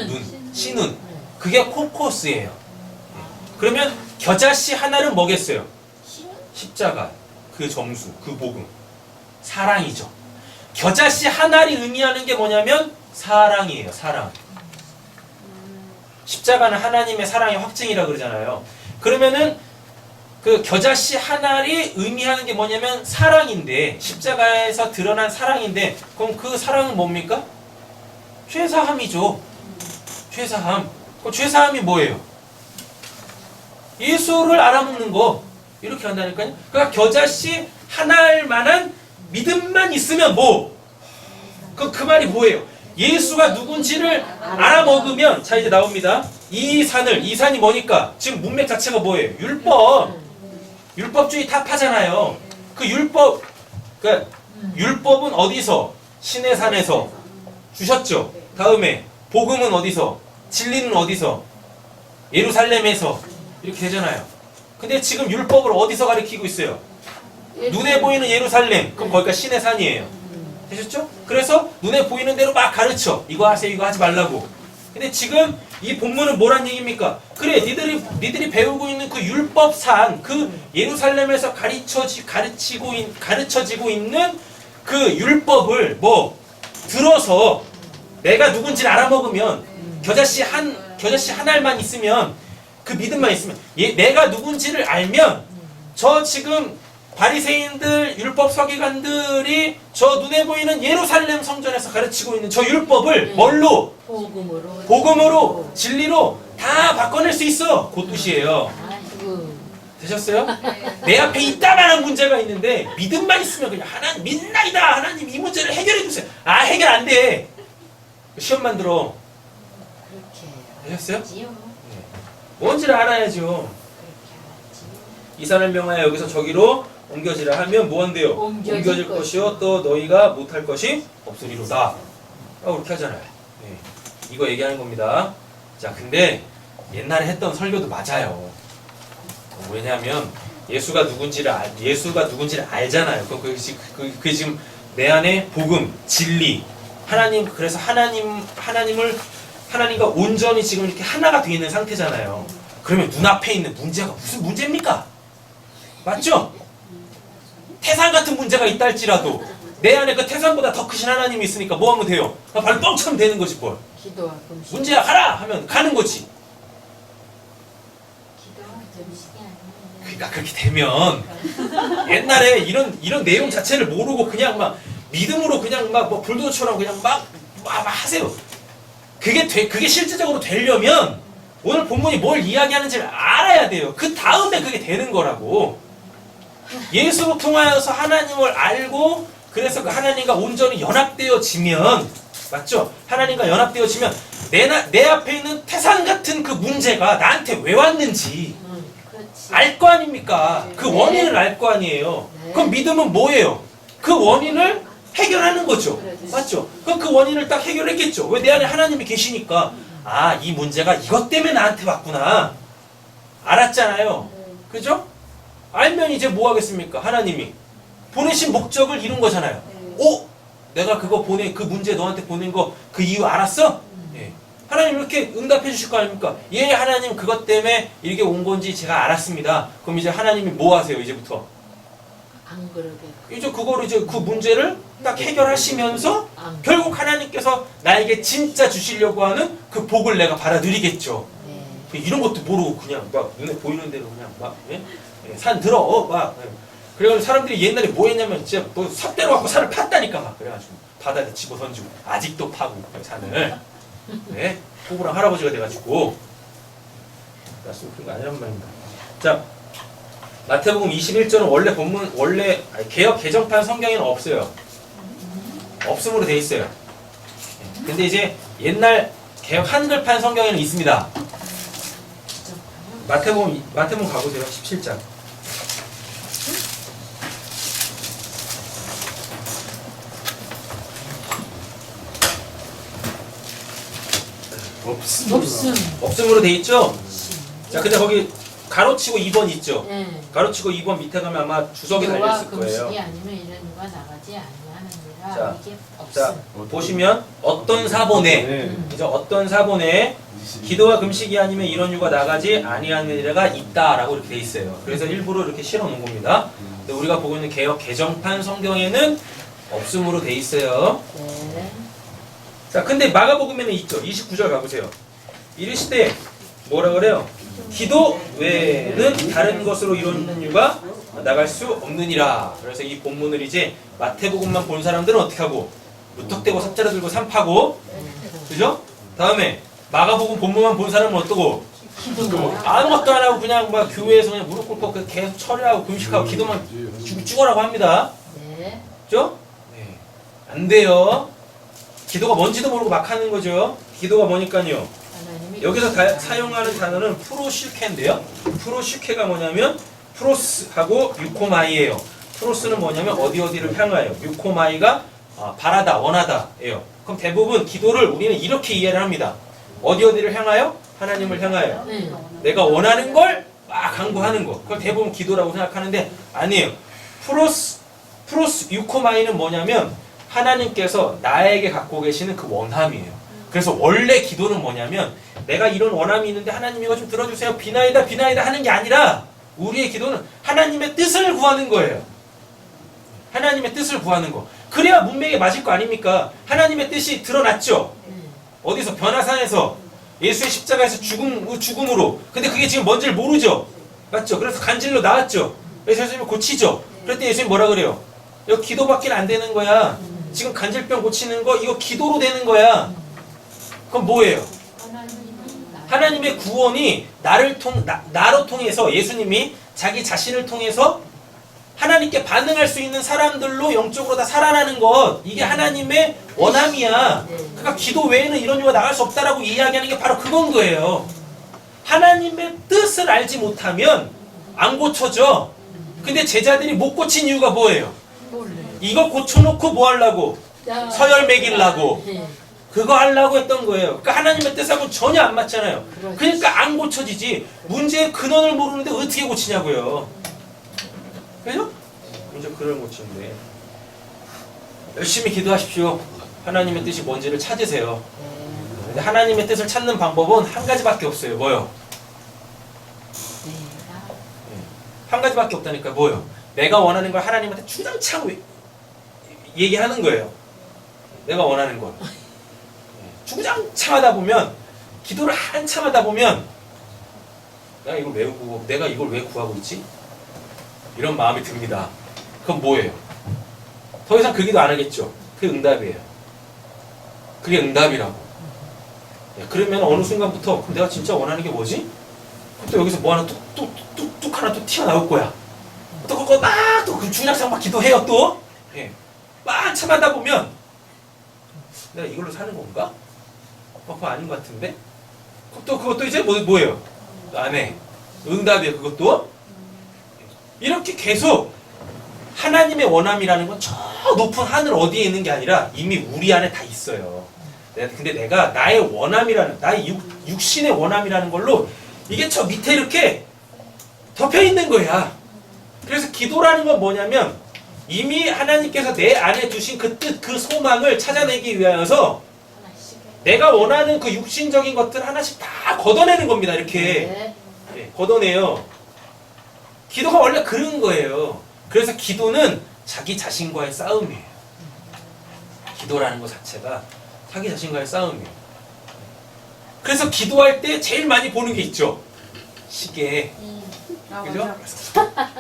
눈, 씨눈. 그게 코코스예요. 그러면 겨자씨 하나는 뭐겠어요? 십자가, 그 정수, 그 복음. 사랑이죠. 겨자씨 하나를 의미하는 게 뭐냐면 사랑이에요. 사랑. 십자가는 하나님의 사랑의 확증이라 그러잖아요. 그러면은 그 겨자씨 하나를 의미하는 게 뭐냐면 사랑인데 십자가에서 드러난 사랑인데 그럼 그 사랑은 뭡니까? 죄사함이죠. 죄사함. 그 죄사함이 뭐예요? 예수를 알아먹는 거. 이렇게 한다니까요. 그러니까 겨자씨 하나일 만한 믿음만 있으면 뭐? 그 말이 뭐예요? 예수가 누군지를 알아먹으면 자 이제 나옵니다. 이 산이 뭐니까? 지금 문맥 자체가 뭐예요? 율법. 율법주의 타파잖아요. 그 율법, 그러니까 율법은 어디서? 신의 산에서 주셨죠. 다음에 복음은 어디서? 진리는 어디서? 예루살렘에서 이렇게 되잖아요. 근데 지금 율법을 어디서 가리키고 있어요? 눈에 보이는 예루살렘. 그럼 거기가 신의 산이에요. 되셨죠? 그래서 눈에 보이는 대로 막 가르쳐. 이거 하세요, 이거 하지 말라고. 근데 지금 이 본문은 뭐란 얘기입니까? 그래, 니들이 배우고 있는 그 율법상, 그 예루살렘에서 가르쳐지고 있는 그 율법을 뭐 들어서 내가 누군지를 알아먹으면 겨자씨 하나만 있으면 그 믿음만 있으면 내가 누군지를 알면 저 지금 바리새인들 율법 서기관들이 저 눈에 보이는 예루살렘 성전에서 가르치고 있는 저 율법을 뭘로? 복음으로 진리로 다 바꿔낼 수 있어. 그 뜻이에요. 되셨어요? 내 앞에 이따만한 문제가 있는데 믿음만 있으면 그냥 하나님 믿나이다. 하나님 이 문제를 해결해 주세요. 아 해결 안 돼. 시험만 들어. 되셨어요? 뭔지를 알아야죠. 이 산을 명하여 여기서 저기로 옮겨지라 하면 뭐한대요? 옮겨질 것이요 또 너희가 못할 것이 없으리로다. 그렇게 하잖아요. 네. 이거 얘기하는 겁니다. 자, 근데 옛날에 했던 설교도 맞아요. 왜냐하면 예수가 누군지를 알잖아요. 그 지금 내 안에 복음, 진리, 하나님. 그래서 하나님과 온전히 지금 이렇게 하나가 되어 있는 상태잖아요. 그러면 눈앞에 있는 문제가 무슨 문제입니까? 맞죠? 태산 같은 문제가 있다 할지라도 내 안에 그 태산보다 더 크신 하나님이 있으니까 뭐 하면 돼요? 발로 뻥 되는 거지 뭘. 문제야 가라 하면 가는 거지. 그러니까 그렇게 되면 옛날에 이런 내용 자체를 모르고 그냥 막 믿음으로 그냥 막 뭐 불도저처럼 그냥 막 하세요. 그게 실제적으로 되려면 오늘 본문이 뭘 이야기하는지를 알아야 돼요. 그 다음에 그게 되는 거라고. 예수로 통하여서 하나님을 알고 그래서 그 하나님과 온전히 연합되어지면 맞죠? 하나님과 연합되어지면 내 앞에 있는 태산 같은 그 문제가 나한테 왜 왔는지 알 거 아닙니까? 그 원인을 알 거 아니에요. 그럼 믿음은 뭐예요? 그 원인을 해결하는 거죠. 맞죠? 그럼 그 원인을 딱 해결했겠죠. 왜? 내 안에 하나님이 계시니까 아, 이 문제가 이것 때문에 나한테 왔구나. 알았잖아요. 그죠? 알면 이제 뭐 하겠습니까? 하나님이 보내신 목적을 이룬 거잖아요. 오! 내가 그 문제 너한테 보낸 거 그 이유 알았어? 예. 하나님 이렇게 응답해 주실 거 아닙니까? 예, 하나님 그것 때문에 이렇게 온 건지 제가 알았습니다. 그럼 이제 하나님이 뭐 하세요? 이제부터? 안 그러게. 이제 그거를 이제 그 문제를 딱 해결하시면서 결국 하나님께서 나에게 진짜 주시려고 하는 그 복을 내가 받아들이겠죠. 이런 것도 모르고 그냥 막 눈에 보이는 대로 그냥 막 산 들어 막 그래가지고 사람들이 옛날에 뭐 했냐면 진짜 뭐 삽대로 갖고 산을 팠다니까 막 그래가지고 바다에 집어 던지고 아직도 파고 산을 네 호구랑 할아버지가 돼가지고 그런 거 아니란 말입니다. 자 마태복음 21절은 원래 개역 개정판 성경에는 없어요. 없음으로 돼 있어요. 근데 이제 옛날 개역 한글판 성경에는 있습니다. 마태복음 가보세요. 17장. 없음. 없음으로 돼 있죠? 자, 근데 거기 가로치고 2번 있죠? 네. 가로치고 2번 밑에 가면 아마 주석이 달려있을 거예요. 금식이 아니면 이런 이가 나가지 아니하느니라. 자, 이게 자, 없음. 보시면 어떤 사본에 이제 어떤 사본에 기도와 금식이 아니면 이런 유가 나가지 아니하느니라가 있다라고 이렇게 돼 있어요. 그래서 일부러 이렇게 실어 놓은 겁니다. 근데 우리가 보고 있는 개역 개정판 성경에는 없음으로 돼 있어요. 네. 자, 근데 마가복음에는 있죠. 29절 가보세요. 이르시되 뭐라 그래요? 기도 외에는 다른 것으로 이루는 유가 나갈 수 없느니라. 그래서 이 본문을 이제 마태복음만 본 사람들은 어떻게 하고 무턱대고 삽자루 들고 삼파고, 그죠? 다음에 마가복음 본문만 본 사람은 어떠고? 아무것도 안 하고 그냥 막 교회에서 그냥 무릎 꿇고 계속 철회하고 금식하고 기도만 죽어라고 합니다. 네. 그죠? 네. 안 돼요. 기도가 뭔지도 모르고 막 하는 거죠. 기도가 뭐니까요. 하나님이 여기서 사용하는 단어는 프로슈케인데요. 프로슈케가 뭐냐면 프로스하고 유코마이예요. 프로스는 뭐냐면 어디를 향하여. 유코마이가 바라다, 원하다예요. 그럼 대부분 기도를 우리는 이렇게 이해를 합니다. 어디를 향하여? 하나님을 향하여. 네. 내가 원하는 걸 막 강구하는 거. 그걸 대부분 기도라고 생각하는데 아니에요. 프로스 유코마이는 뭐냐면 하나님께서 나에게 갖고 계시는 그 원함이에요. 그래서 원래 기도는 뭐냐면 내가 이런 원함이 있는데 하나님 이거 좀 들어주세요. 비나이다 하는 게 아니라 우리의 기도는 하나님의 뜻을 구하는 거예요. 하나님의 뜻을 구하는 거. 그래야 문맥에 맞을 거 아닙니까? 하나님의 뜻이 드러났죠. 어디서? 변화산에서 예수의 십자가에서 죽음으로. 근데 그게 지금 뭔지를 모르죠. 맞죠? 그래서 간질로 나왔죠. 그래서 예수님이 고치죠. 그럴 때 예수님이 뭐라 그래요? 이거 기도밖에 안 되는 거야. 지금 간질병 고치는 거 이거 기도로 되는 거야. 그럼 뭐예요? 하나님의 구원이 나로 통해서 예수님이 자기 자신을 통해서 하나님께 반응할 수 있는 사람들로 영적으로 다 살아나는 것, 이게 하나님의 원함이야. 그러니까 기도 외에는 이런 유가 나갈 수 없다라고 이야기하는 게 바로 그건 거예요. 하나님의 뜻을 알지 못하면 안 고쳐져. 근데 제자들이 못 고친 이유가 뭐예요? 이거 고쳐놓고 뭐 하려고? 서열 매기려고. 그거 하려고 했던 거예요. 그러니까 하나님의 뜻하고 전혀 안 맞잖아요. 그러니까 안 고쳐지지. 문제의 근원을 모르는데 어떻게 고치냐고요. 그죠? 문제 근원을 고치는데. 열심히 기도하십시오. 하나님의 뜻이 뭔지를 찾으세요. 근데 하나님의 뜻을 찾는 방법은 한 가지밖에 없어요. 뭐요? 한 가지밖에 없다니까. 뭐요? 내가 원하는 걸 하나님한테 주장창 얘기하는 거예요. 내가 원하는 걸. 주장창 하다 보면, 기도를 한참 하다 보면, 내가 이걸 왜 구하고 있지? 이런 마음이 듭니다. 그럼 뭐예요? 더 이상 그 기도 안 하겠죠? 그게 응답이에요. 그게 응답이라고. 그러면 어느 순간부터 내가 진짜 원하는 게 뭐지? 또 여기서 뭐 하나 뚝 하나 또 튀어나올 거야. 또 그거 그 주장창 막 기도해요 또. 막 참하다 보면 내가 이걸로 사는 건가? 그거 아닌 것 같은데? 또 그것도 이제 뭐예요? 안 해. 응답이에요 그것도. 이렇게 계속 하나님의 원함이라는 건 저 높은 하늘 어디에 있는 게 아니라 이미 우리 안에 다 있어요. 근데 내가 나의 원함이라는, 나의 육신의 원함이라는 걸로 이게 저 밑에 이렇게 덮여 있는 거야. 그래서 기도라는 건 뭐냐면 이미 하나님께서 내 안에 두신 그 뜻, 그 소망을 찾아내기 위하여서 내가 원하는 그 육신적인 것들 하나씩 다 걷어내는 겁니다. 이렇게. 걷어내요. 기도가 원래 그런 거예요. 그래서 기도는 자기 자신과의 싸움이에요. 기도라는 것 자체가 자기 자신과의 싸움이에요. 그래서 기도할 때 제일 많이 보는 게 있죠. 시계. 그죠?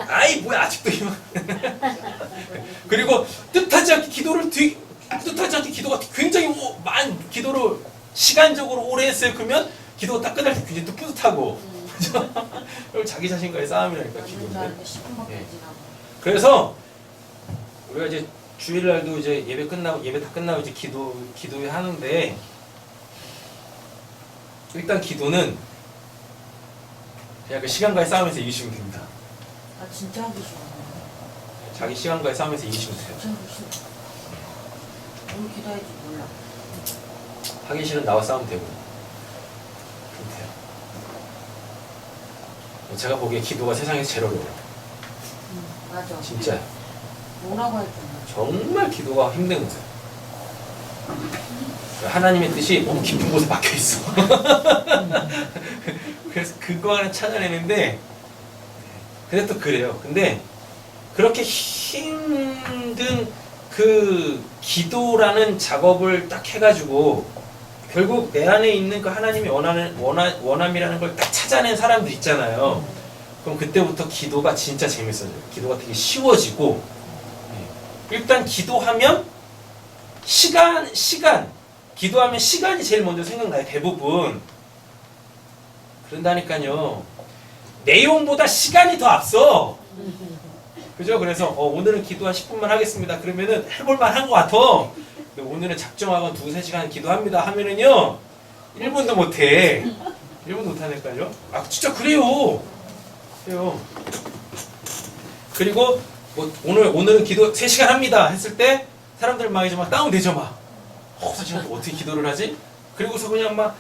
아이 뭐야 아직도 이만. 그리고 뜻하지 않게 기도가 굉장히 기도를 시간적으로 오래 했어요. 그러면 기도가 딱 끝날 때 굉장히 또 뿌듯하고. 그죠? 그럼 자기 자신과의 싸움이라니까 맞는 줄 기도는. 알았는데 10분밖에 예. 안 지나고. 그래서 우리가 이제 주일날도 이제 예배 다 끝나고 이제 기도회 하는데 일단 기도는 그냥 그 시간과의 싸움에서 이기시면 됩니다. 나 진짜 하기 싫어. 자기 시간과의 싸움에서 이기시면 돼요. 진짜 하기 싫어. 오늘 기도할지 몰라. 하기 싫은 나와 싸우면 되고. 그럼 돼요. 제가 보기에 기도가 세상에서 제일 어려워요. 맞아. 진짜요. 뭐라고 할지 몰라. 정말 기도가 힘든 거예요. 하나님의 뜻이 너무 깊은 곳에 박혀 있어. 그래서 그거 하나 찾아내는데, 근데 또 그래요. 근데 그렇게 힘든 그 기도라는 작업을 딱 해가지고 결국 내 안에 있는 그 하나님이 원함이라는 걸 딱 찾아낸 사람들 있잖아요. 그럼 그때부터 기도가 진짜 재밌어져요. 기도가 되게 쉬워지고, 일단 기도하면 기도하면 시간이 제일 먼저 생각나요. 대부분. 그런다니까요. 내용보다 시간이 더 앞서. 그죠? 그래서 오늘은 기도 한 10분만 하겠습니다. 그러면은 해볼만 한 것 같아. 근데 오늘은 작정하고 2-3시간 기도합니다 하면은요 1분도 못해. 1분도 못하니까요. 아 진짜 그래요. 그리고 뭐 오늘은 기도 3시간 합니다 했을 때 사람들 막 이제 막 다운되죠. 막 3시간 어떻게 기도를 하지? 그리고서 그냥 막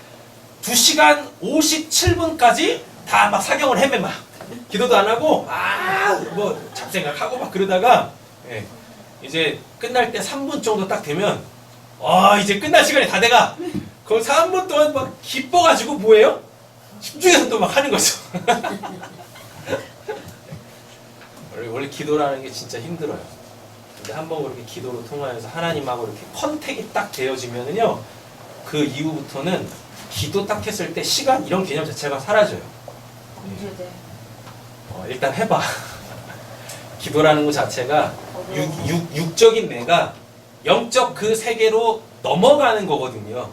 2시간 57분까지 다 막 사경을 헤매 막 기도도 안 하고 뭐 잡생각하고 막 그러다가 이제 끝날 때 3분 정도 딱 되면 이제 끝날 시간이 다 돼가. 그럼 3분 동안 막 기뻐가지고 뭐예요? 집중해서 또 막 하는 거죠. 원래 기도라는 게 진짜 힘들어요. 근데 한번 그렇게 기도로 통하여서 하나님하고 이렇게 컨택이 딱 되어지면은요, 그 이후부터는 기도 딱 했을 때 시간 이런 개념 자체가 사라져요. 언제 돼? 일단 해봐. 기도라는 것 자체가 육적인 내가 영적 그 세계로 넘어가는 거거든요.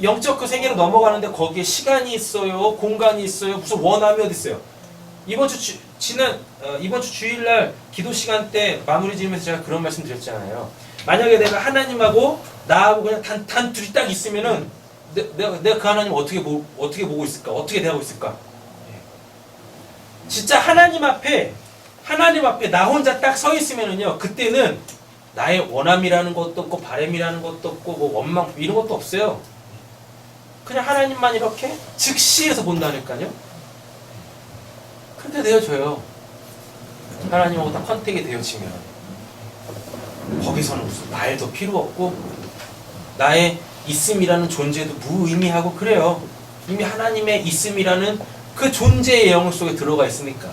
영적 그 세계로 넘어가는데 거기에 시간이 있어요, 공간이 있어요, 무슨 원함이 어디 있어요? 이번 주 주일날 기도 시간 때 마무리 지으면서 제가 그런 말씀 드렸잖아요. 만약에 내가 하나님하고 나하고 그냥 단 둘이 딱 있으면은 내가 그 하나님 어떻게 보고 있을까? 어떻게 대하고 있을까? 진짜 하나님 앞에 나 혼자 딱 서 있으면은요, 그때는 나의 원함이라는 것도 없고 바람이라는 것도 없고 뭐 원망 이런 것도 없어요. 그냥 하나님만 이렇게 즉시해서 본다니까요. 그렇게 되어져요. 하나님하고 딱 컨택이 되어지면 거기서는 무슨 말도 필요 없고 나의 있음이라는 존재도 무의미하고 그래요. 이미 하나님의 있음이라는 그 존재의 영역 속에 들어가 있으니까.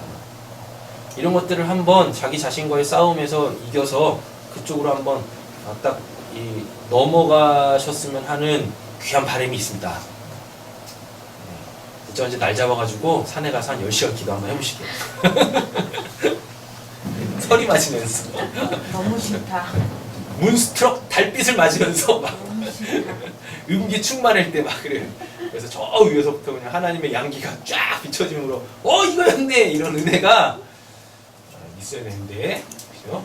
이런 것들을 한번 자기 자신과의 싸움에서 이겨서 그쪽으로 한번 딱 넘어가셨으면 하는 귀한 바람이 있습니다. 이제 날 잡아가지고 산에 가서 한 10시간 기도 한번 해보시게요. 서리 맞으면서 너무 싫다. 문스트럭 달빛을 맞으면서 막 너무 싫다. 음기 충만할 때 막 그래요. 그래서 저 위에서부터 그냥 하나님의 양기가 쫙 비춰짐으로 이거였네 이런 은혜가 있어야 되는데, 그죠?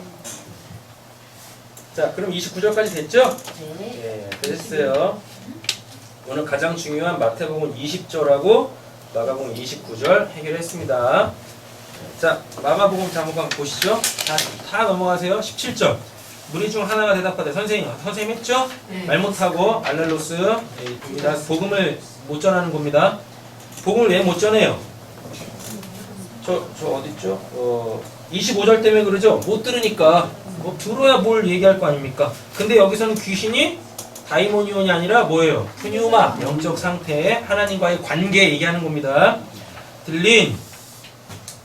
자, 그럼 29절까지 됐죠? 네. 됐어요. 오늘 가장 중요한 마태복음 20절하고 마가복음 29절 해결했습니다. 자, 마가복음 잠깐 보시죠. 다 넘어가세요. 17절. 무리 중 하나가 대답하되 선생님 했죠? 네. 말 못하고 알렐로스 복음을 못 전하는 겁니다. 복음을 왜 못 전해요? 저 어딨죠? 25절 때문에 그러죠? 못 들으니까. 뭐 들어야 뭘 얘기할 거 아닙니까? 근데 여기서는 귀신이 다이모니온이 아니라 뭐예요? 푸뉴마, 영적 상태에 하나님과의 관계 얘기하는 겁니다. 들린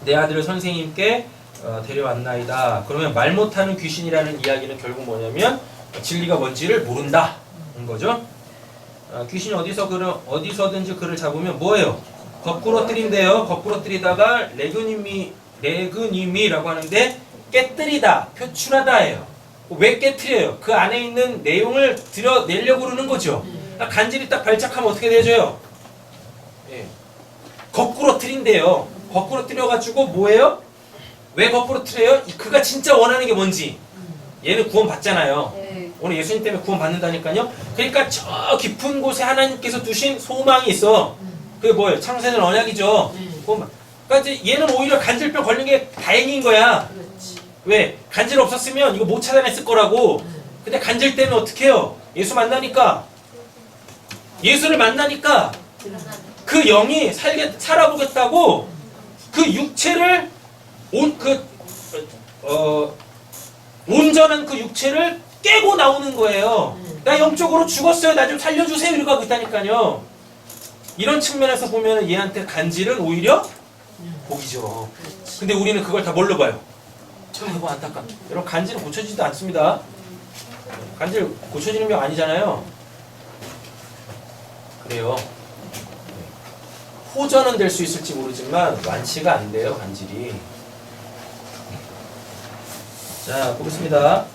내 아들을 선생님께 데려왔나이다. 그러면 말 못하는 귀신이라는 이야기는 결국 뭐냐면 진리가 뭔지를 모른다는 거죠. 귀신이 어디서든지 그를 잡으면 뭐예요? 거꾸로 때린대요. 거꾸로 때리다가 레그니미라고 하는데 깨뜨리다, 표출하다예요. 왜 깨뜨려요? 그 안에 있는 내용을 드러내려고 그러는 거죠. 간질이 딱 발작하면 어떻게 되죠? 거꾸로 틀인데요. 거꾸로 틀어가지고 뭐예요? 왜 거꾸로 틀어요? 그가 진짜 원하는 게 뭔지. 얘는 구원 받잖아요. 네. 오늘 예수님 때문에 구원 받는다니까요. 그러니까 저 깊은 곳에 하나님께서 두신 소망이 있어. 그게 뭐예요? 창세는 언약이죠. 구원. 그러니까 이제 얘는 오히려 간질병 걸린 게 다행인 거야. 그렇지. 왜? 간질 없었으면 이거 못 찾아냈을 거라고. 근데 간질 때문에 어떻게 해요? 예수 만나니까. 예수를 만나니까 그 영이 살아보겠다고 그 육체를 온전한 그 육체를 깨고 나오는 거예요. 나 영적으로 죽었어요. 나 좀 살려주세요. 이러고 하고 있다니까요. 이런 측면에서 보면 얘한테 간질은 오히려 복이죠. 근데 우리는 그걸 다 뭘로 봐요? 아이고 안타깝다. 여러분 간질은 고쳐지지도 않습니다. 간질 고쳐지는 병 아니잖아요. 그래요. 호전은 될 수 있을지 모르지만 완치가 안 돼요. 간질이. 자 보겠습니다.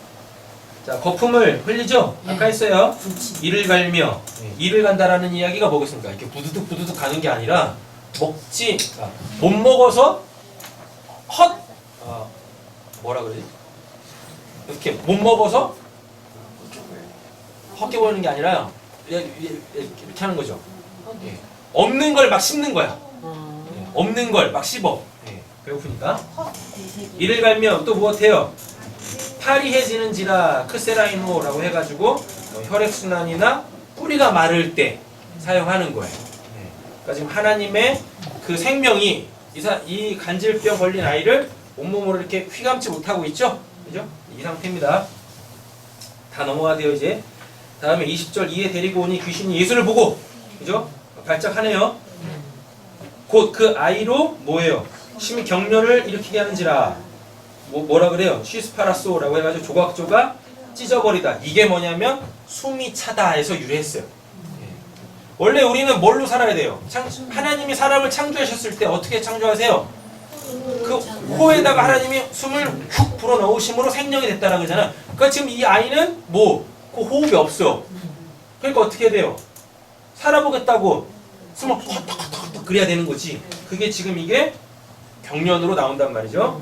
자 거품을 흘리죠. 아까 했어요. 이를 갈며 이를 간다라는 이야기가 뭐겠습니까? 이렇게 부두둑 부두둑 가는 게 아니라 못 먹어서 뭐라 그러지? 이렇게 못 먹어서 헛게 보이는 게 아니라 이렇게 하는 거죠. 예. 없는 걸 막 씹는 거야. 예. 없는 걸 막 씹어. 예. 배고프니까. 이를 갈며 또 무엇해요? 파리해지는지라 크세라이노라고 해가지고 혈액순환이나 뿌리가 마를 때 사용하는 거예요. 예. 그러니까 지금 하나님의 그 생명이 이 간질병 걸린 아이를 온몸으로 이렇게 휘감지 못하고 있죠? 그죠? 이 상태입니다. 다 넘어가대요, 이제. 다음에 20절 이에 데리고 오니 귀신이 예수를 보고, 그죠? 발작하네요. 곧 그 아이로 뭐예요? 심히 격려를 일으키게 하는지라. 뭐라 그래요? 시스파라소라고 해가지고 조각조각 찢어버리다. 이게 뭐냐면 숨이 차다 해서 유래했어요. 원래 우리는 뭘로 살아야 돼요? 하나님이 사람을 창조하셨을 때 어떻게 창조하세요? 그 코에다가 하나님이 숨을 훅 불어넣으심으로 생명이 됐다라고 그러잖아. 그러니까 지금 이 아이는 그 호흡이 없어. 그러니까 어떻게 돼요? 살아보겠다고 숨을 헛떡헛떡 그래야 되는 거지. 그게 지금 이게 경련으로 나온단 말이죠.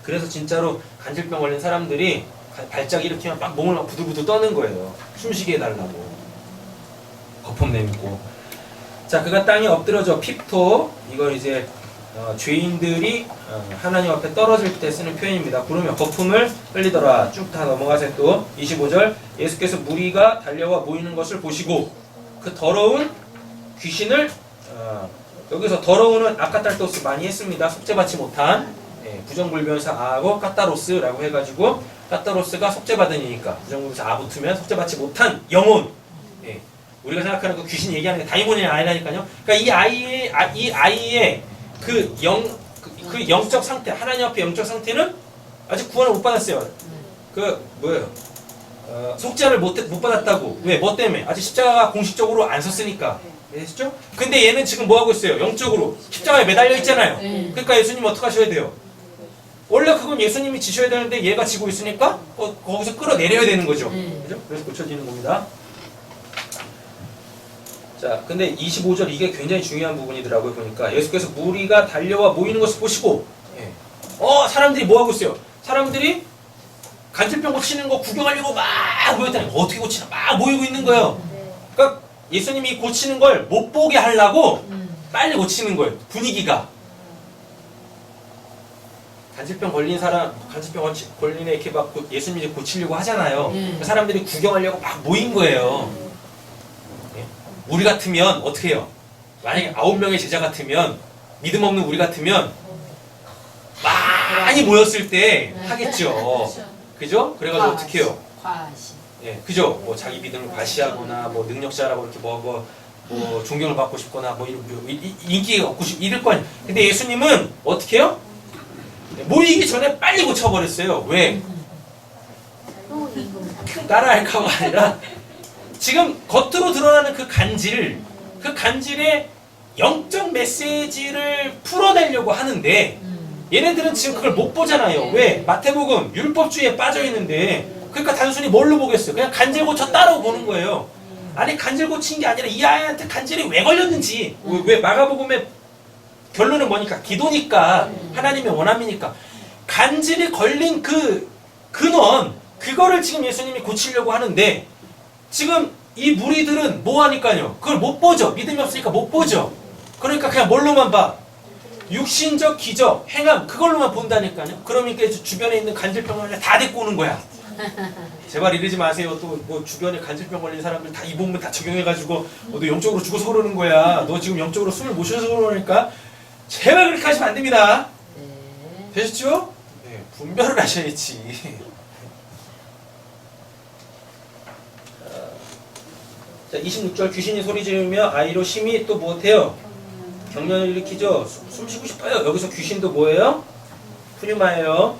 그래서 진짜로 간질병 걸린 사람들이 발작 일으키면 막 몸을 막 부들부들 떠는 거예요. 숨쉬게 해달라고. 거품 내밀고. 자, 그가 땅에 엎드려져 핍토. 이건 이제 죄인들이 하나님 앞에 떨어질 때 쓰는 표현입니다. 그러면 거품을 흘리더라. 쭉 다 넘어가세요. 또 25절 예수께서 무리가 달려와 모이는 것을 보시고 그 더러운 귀신을 여기서 더러운은 아카탈토스 많이 했습니다. 속죄받지 못한 부정불변사 아하고 카타로스라고 해가지고 카타로스가 속죄받은 이니까 부정불변사 아 붙으면 속죄받지 못한 영혼. 우리가 생각하는 그 귀신 얘기하는 게 다이몬이 아니라니까요. 그러니까 이 아이의 그 영적 상태, 하나님 앞에 영적 상태는 아직 구원을 못 받았어요. 속죄를 못 받았다고. 왜? 뭐 때문에? 아직 십자가가 공식적으로 안 섰으니까. 됐죠? 근데 얘는 지금 뭐 하고 있어요? 영적으로 십자가에 매달려 있잖아요. 그러니까 예수님 어떻게 하셔야 돼요? 원래 그건 예수님이 지셔야 되는데 얘가 지고 있으니까 거기서 끌어내려야 되는 거죠. 그죠? 그래서 고쳐지는 겁니다. 자, 근데 25절 이게 굉장히 중요한 부분이더라고요. 보니까 예수께서 무리가 달려와 모이는 것을 보시고 사람들이 뭐 하고 있어요? 사람들이 간질병 고치는 거 구경하려고 막 모였다니 어떻게 고치나 막 모이고 있는 거예요. 그러니까 예수님이 고치는 걸 못 보게 하려고 빨리 고치는 거예요. 분위기가. 간질병 걸린 걸린 애 이렇게 막 예수님이 고치려고 하잖아요. 그 사람들이 구경하려고 막 모인 거예요. 우리 같으면 어떻게 해요? 만약에 9명의 제자 같으면 믿음 없는 우리 같으면 많이 모였을 때 하겠죠. 그죠? 그래가지고 어떻게 해요? 과시. 그죠? 뭐 자기 믿음을 과시하거나 뭐 능력자라고 이렇게 뭐 존경을 받고 싶거나 인기가 얻고 싶 이럴 거 아니에요. 근데 예수님은 어떻게 해요? 모이기 전에 빨리 고쳐버렸어요. 왜? 따라할까가 아니라 지금 겉으로 드러나는 그 간질의 영적 메시지를 풀어내려고 하는데 얘네들은 지금 그걸 못 보잖아요. 왜? 마태복음 율법주의에 빠져 있는데 그러니까 단순히 뭘로 보겠어요? 그냥 간질 고쳤다라고 보는 거예요. 아니 간질 고친 게 아니라 이 아이한테 간질이 왜 걸렸는지 왜 마가복음에 결론은 뭐니까? 기도니까. 하나님의 원함이니까. 간질이 걸린 그 근원, 그거를 지금 예수님이 고치려고 하는데 지금 이 무리들은 뭐 하니까요? 그걸 못 보죠. 믿음이 없으니까 못 보죠. 그러니까 그냥 뭘로만 봐? 육신적 기적, 행함, 그걸로만 본다니까요. 그러니까 주변에 있는 간질병을 다 데리고 오는 거야. 제발 이러지 마세요. 또 뭐 주변에 간질병 걸린 사람들 다 이 본문 다 적용해가지고 너 영적으로 죽어서 그러는 거야. 너 지금 영적으로 숨을 못 쉬어서 그러니까 제발 그렇게 하시면 안 됩니다. 네. 되셨죠? 네, 분별을 하셔야지. 자, 26절 귀신이 소리 지르며 아이로 심히 또 무엇해요? 경련을 일으키죠. 숨 쉬고 싶어요. 여기서 귀신도 뭐예요? 푸뉴마예요.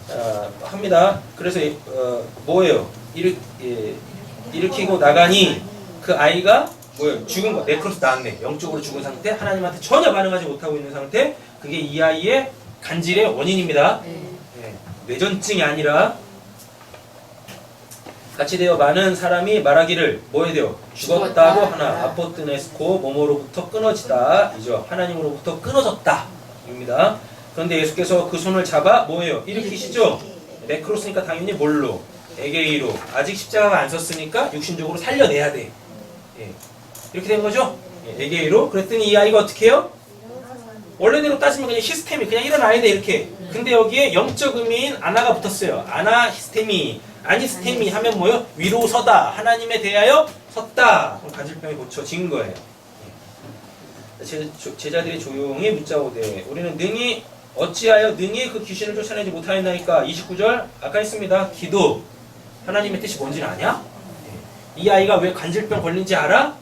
자, 합니다. 그래서 뭐예요? 일으키고 나가니 그 아이가 뭐예요? 죽은 거. 네크로스 나왔네. 영적으로 죽은 상태. 하나님한테 전혀 반응하지 못하고 있는 상태. 그게 이 아이의 간질의 원인입니다. 네, 뇌전증이 아니라 같이 되어 많은 사람이 말하기를 뭐에 되어 죽었다고 하나 아포트네스코 몸으로부터 끊어지다 이죠. 하나님으로부터 끊어졌다 입니다. 그런데 예수께서 그 손을 잡아 뭐예요? 일으키시죠. 네크로스니까 당연히 뭘로? 에게이로. 아직 십자가가 안 섰으니까 육신적으로 살려내야 돼. 예. 이렇게 된 거죠. 예, 에게이로. 그랬더니 이 아이가 어떻게 해요? 원래대로 따지면 그냥 히스테미 그냥 일어나야 돼 이렇게. 근데 여기에 영적 의미인 아나가 붙었어요. 아나 히스테미. 아니스테미 하면 뭐요? 위로 서다. 하나님에 대하여 섰다. 그럼 간질병이 고쳐진 거예요. 제자들이 조용히 묻자오되 우리는 능히 어찌하여 능히 그 귀신을 쫓아내지 못하였나이까. 29절 아까 했습니다. 기도. 하나님의 뜻이 뭔지는 아냐? 이 아이가 왜 간질병 걸린지 알아?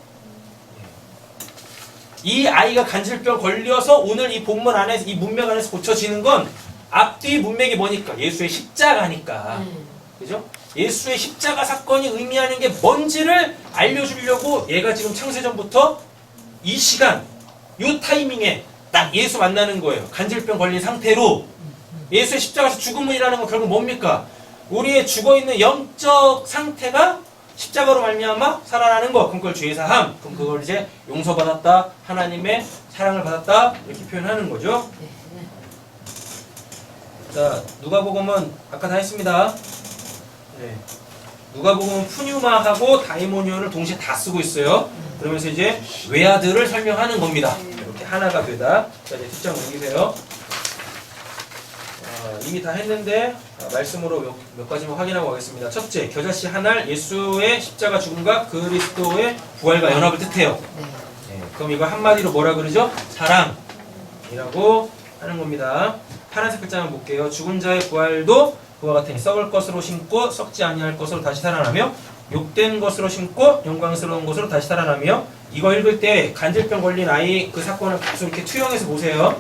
이 아이가 간질병 걸려서 오늘 이 본문 안에서 이 문맥 안에서 고쳐지는 건 앞뒤 문맥이 뭐니까? 예수의 십자가니까. 그죠? 예수의 십자가 사건이 의미하는 게 뭔지를 알려주려고 얘가 지금 창세전부터 이 시간, 이 타이밍에 딱 예수 만나는 거예요. 간질병 걸린 상태로. 예수의 십자가에서 죽음이라는 건 결국 뭡니까? 우리의 죽어있는 영적 상태가 십자가로 말미암아 살아나는 거. 그럼 그걸 죄 사함. 그럼 그걸 이제 용서받았다. 하나님의 사랑을 받았다. 이렇게 표현하는 거죠. 자, 누가복음은 아까 다 했습니다. 네. 누가복음은 푸뉴마하고 다이모니온을 동시에 다 쓰고 있어요. 그러면서 이제 외아들을 설명하는 겁니다. 이렇게 하나가 되다. 자, 이제 뒷장 넘기세요. 이미 다 했는데 말씀으로 몇 가지만 확인하고 가겠습니다. 첫째, 겨자씨 하날 예수의 십자가 죽음과 그리스도의 부활과 연합을 뜻해요. 네. 그럼 이거 한마디로 뭐라 그러죠? 사랑이라고 하는 겁니다. 파란색 글자만 볼게요. 죽은 자의 부활도 그와 같으니 썩을 것으로 심고 썩지 아니할 것으로 다시 살아나며 욕된 것으로 심고 영광스러운 것으로 다시 살아나며. 이거 읽을 때 간질병 걸린 아이 그 사건을 계속 이렇게 투영해서 보세요.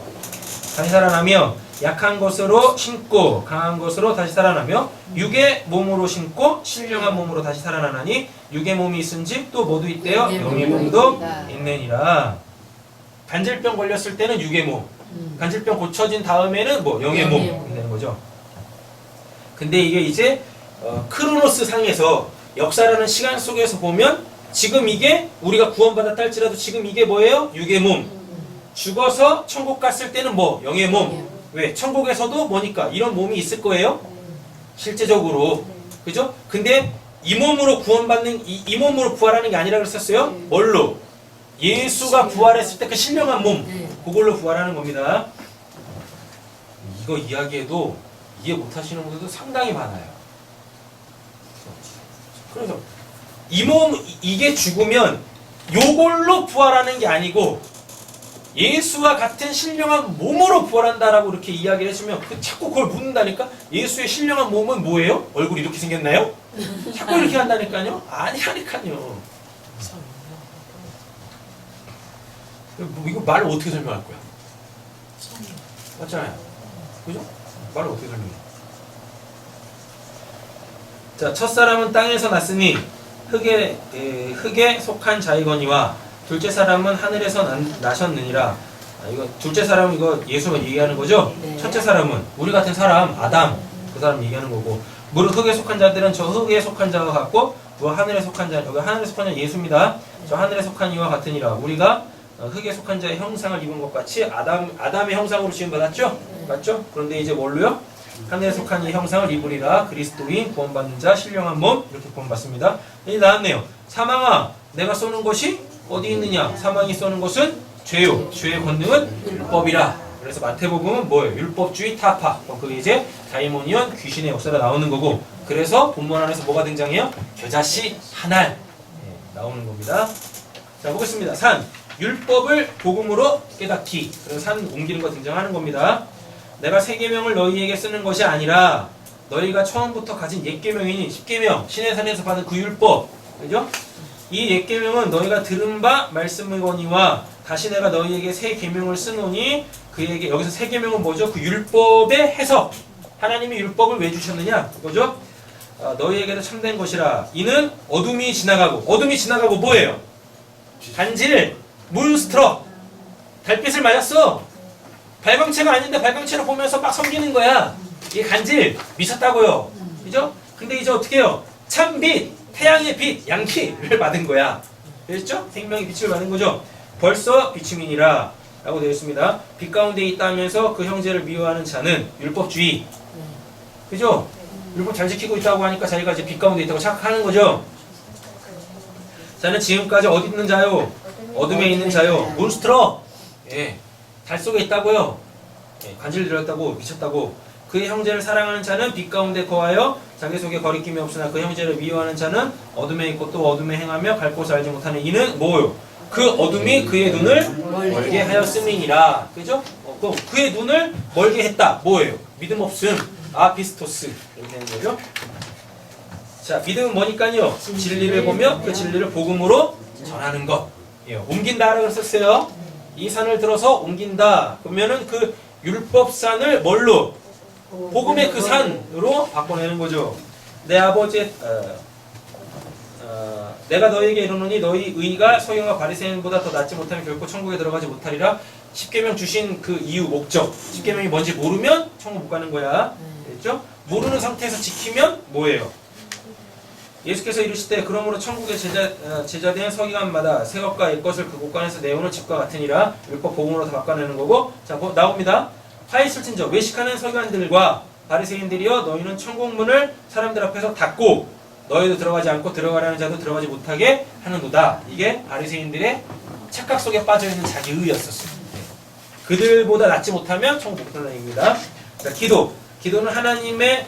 다시 살아나며 약한 것으로 심고 강한 것으로 다시 살아나며 육의 몸으로 심고 신령한 몸으로 다시 살아나나니 육의 몸이 있은지 또 모두 있대요. 영의 몸도 있느니라. 간질병 걸렸을 때는 육의 몸, 간질병 고쳐진 다음에는 뭐 영의 몸 되는 거죠. 근데 이게 이제 크로노스 상에서 역사라는 시간 속에서 보면 지금 이게 우리가 구원받았다 할지라도 지금 이게 뭐예요? 육의 몸. 죽어서 천국 갔을 때는 뭐? 영의 몸. 왜? 천국에서도 뭐니까 이런 몸이 있을 거예요? 실제적으로. 그죠? 근데 이 몸으로 구원받는 이 몸으로 부활하는 게 아니라 그랬었어요? 뭘로? 예수가 부활했을 때 그 신령한 몸. 그걸로 부활하는 겁니다. 이거 이야기해도 이해 못하시는 분들도 상당히 많아요. 그래서 이 몸 이게 죽으면 요걸로 부활하는 게 아니고 예수와 같은 신령한 몸으로 부활한다라고 이렇게 이야기를 해주면 자꾸 그걸 묻는다니까. 예수의 신령한 몸은 뭐예요? 얼굴이 이렇게 생겼나요? 자꾸 이렇게 한다니까요. 아니라니까요. 이거 말을 어떻게 설명할 거야? 맞잖아요. 그죠? 말을 어떻게 설명해? 자, 첫사람은 땅에서 났으니 흙에 속한 자이거니와 둘째 사람은 하늘에서 나셨느니라. 이거 둘째 사람 이거 예수가 얘기하는 거죠? 네. 첫째 사람은 우리 같은 사람 아담 그 사람 얘기하는 거고, 무릇 흙에 속한 자들은 저 흙에 속한 자와 같고 또 하늘에 속한 자, 여기 하늘에 속한 자 예수입니다. 저 하늘에 속한 이와 같으니라. 우리가 흙에 속한 자의 형상을 입은 것 같이 아담의 형상으로 지음받았죠? 맞죠? 그런데 이제 뭘로요? 하늘에 속한 이 형상을 입으리라. 그리스도인 구원받는 자 신령한 몸 이렇게 구원받습니다. 이제 나왔네요. 사망아 내가 쏘는 것이 어디 있느냐? 사망이 쏘는 것은 죄요. 죄의 권능은 율법이라. 그래서 마태복음은 뭐예요? 율법주의 타파. 그게 이제 다이모니언 귀신의 역사가 나오는 거고, 그래서 본문 안에서 뭐가 등장해요? 겨자씨 한알 나오는 겁니다. 자 보겠습니다. 산 율법을 복음으로 깨닫기. 그래서 산 옮기는 거 등장하는 겁니다. 내가 새 계명을 너희에게 쓰는 것이 아니라 너희가 처음부터 가진 옛 계명이니 십계명 신의 산에서 받은 그 율법, 그죠? 이 옛 계명은 너희가 들은 바 말씀이거니와 다시 내가 너희에게 새 계명을 쓰노니 그에게 여기서 새 계명은 뭐죠? 그 율법의 해석. 하나님이 율법을 왜 주셨느냐? 그거죠? 너희에게도 참된 것이라. 이는 어둠이 지나가고 뭐예요? 간질, 몬스트럭, 달빛을 맞았어. 발광체가 아닌데 발광체를 보면서 막 섬기는 거야. 이게 간질, 미쳤다고요. 그죠? 근데 이제 어떻게 해요? 참빛, 태양의 빛, 양키를 받은 거야. 됐죠? 생명의 빛을 받은 거죠. 벌써 비추민이라 라고 되어 있습니다. 빛 가운데 있다면서 그 형제를 미워하는 자는 율법주의. 그죠? 율법 잘 지키고 있다고 하니까 자기가 이제 빛 가운데 있다고 착각하는 거죠. 자는 지금까지 어디 있는 자요? 어둠에 있는 자요. 몬스트럭. 예. 달 속에 있다고요. 예. 관절 들었다고, 미쳤다고. 그의 형제를 사랑하는 자는 빛 가운데 거하여 자기 속에 거리낌이 없으나 그 형제를 미워하는 자는 어둠에 있고 또 어둠에 행하며 갈 곳을 알지 못하는 이는 뭐요? 그 어둠이 그의 눈을 멀게 하였음이니라. 그죠? 그의 눈을 멀게 했다. 뭐예요? 믿음 없음. 아피스토스. 이렇게 되는 거죠. 자, 믿음은 뭐니까요? 진리를 보며 그 진리를 복음으로 전하는 것. 예, 옮긴다라고 썼어요. 이 산을 들어서 옮긴다. 그러면은 그 율법산을 뭘로? 복음의 그 산으로 바꿔내는 거죠. 내 아버지의 내가 너희에게 이르노니 너희 의가 서기관과 바리새인보다 더 낫지 못하면 결코 천국에 들어가지 못하리라. 십계명 주신 그 이유 목적. 십계명이 뭔지 모르면 천국 못 가는 거야. 됐죠? 모르는 상태에서 지키면 뭐예요? 예수께서 이르시되 그러므로 천국의 제자된 서기관마다 새 것과 옛 것을 그 곳간에서 내오는 집과 같으니라. 율법 복음으로 다 바꿔내는 거고. 자, 나옵니다. 화 있을 진저 외식하는 서기관들과 바리새인들이여 너희는 천국문을 사람들 앞에서 닫고 너희도 들어가지 않고 들어가려는 자도 들어가지 못하게 하는도다. 이게 바리새인들의 착각 속에 빠져있는 자기의였었어요. 그들보다 낫지 못하면 천국 못 간다는 얘기입니다. 자, 기도는 하나님의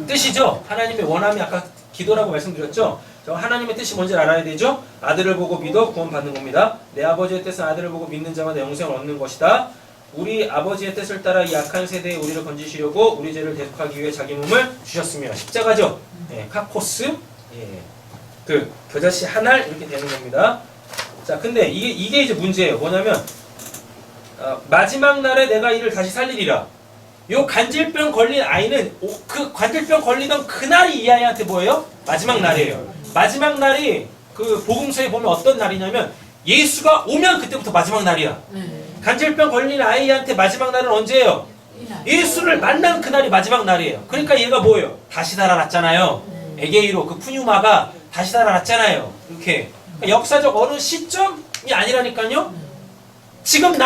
뜻이죠. 하나님의 원함이 아까 기도라고 말씀드렸죠. 하나님의 뜻이 뭔지 알아야 되죠. 아들을 보고 믿어 구원받는 겁니다. 내 아버지의 뜻은 아들을 보고 믿는 자마다 영생을 얻는 것이다. 우리 아버지의 뜻을 따라 이 악한 세대에 우리를 건지시려고 우리 죄를 대속하기 위해 자기 몸을 주셨으며. 십자가죠. 예, 카코스, 예, 그 겨자씨 한알 이렇게 되는 겁니다. 자, 근데 이게 이제 문제예요. 뭐냐면 마지막 날에 내가 이를 다시 살리리라. 요 간질병 걸린 아이는 그 간질병 걸리던 그날이 이 아이한테 뭐예요? 마지막 날이에요. 마지막 날이 그 복음서에 보면 어떤 날이냐면 예수가 오면 그때부터 마지막 날이야. 간질병 걸린 아이한테 마지막 날은 언제예요? 예수를 만난 그날이 마지막 날이에요. 그러니까 얘가 뭐예요? 다시 살아났잖아요. 에게이로 그 푸뉴마가 다시 살아났잖아요. 이렇게 역사적 어느 시점이 아니라니까요. 지금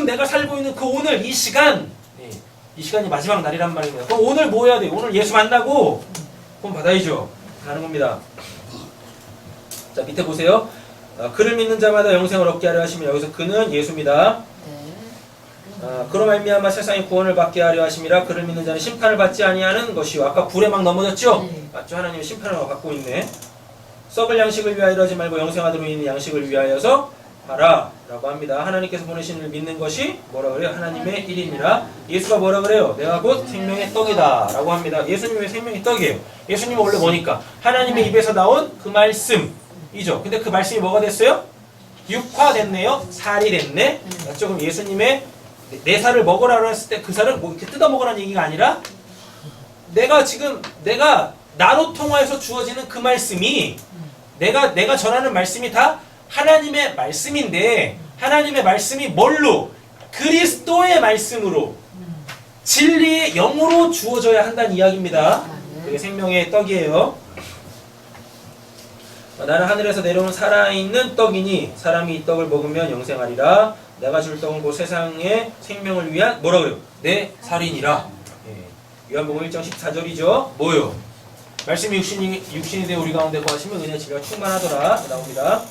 내가 살고 있는 그 오늘 이 시간, 이 시간이 마지막 날이란 말입니다. 그럼 오늘 뭐 해야 돼요? 오늘 예수 만나고 구원 받아야죠. 가는 겁니다. 자, 밑에 보세요. 그를 믿는 자마다 영생을 얻게 하려 하시며, 여기서 그는 예수입니다. 그로 말미암아 세상이 구원을 받게 하려 하심이라. 그를 믿는 자는 심판을 받지 아니하는 것이요. 아까 불에 막 넘어졌죠? 맞죠? 하나님은 심판을 받고 있네. 썩을 양식을 위하여 하지 말고 영생하도록 있는 양식을 위하여서 하라 라고 합니다. 하나님께서 보내신 이를 믿는 것이 뭐라 그래요? 하나님의 일임이라. 예수가 뭐라 그래요? 내가 곧 생명의 떡이다 라고 합니다. 예수님의 생명의 떡이에요. 예수님은 원래 뭐니까? 하나님의 입에서 나온 그 말씀이죠. 근데 그 말씀이 뭐가 됐어요? 육화됐네요. 살이 됐네. 맞죠? 그럼 예수님의 내 살을 먹으라고 했을 때 그 살을 뭐 이렇게 뜯어 먹으라는 얘기가 아니라 내가 나로 통하여서 주어지는 그 말씀이 내가 전하는 말씀이 다 하나님의 말씀인데, 하나님의 말씀이 뭘로? 그리스도의 말씀으로, 진리의 영으로 주어져야 한다는 이야기입니다. 그게 생명의 떡이에요. 나는 하늘에서 내려온 살아있는 떡이니 사람이 이 떡을 먹으면 영생하리라. 내가 줄 떡은 곧 세상의 생명을 위한 뭐라 그래요? 내 살이니라. 예. 요한복음 1장 14절이죠. 뭐요? 말씀이 육신이 되어 우리 가운데 거하시면 은혜 진리가 충만하더라. 나옵니다.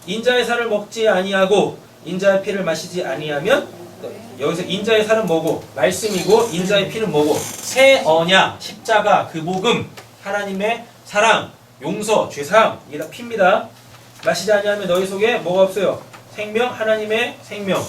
인자의 살을 먹지 아니하고 인자의 피를 마시지 아니하면, 여기서 인자의 살은 뭐고? 말씀이고 인자의 피는 뭐고? 새 언약, 십자가, 그 복음, 하나님의 사랑, 용서, 죄사함, 이게 다 피입니다. 마시지 아니하면 너희 속에 뭐가 없어요? 생명, 하나님의 생명,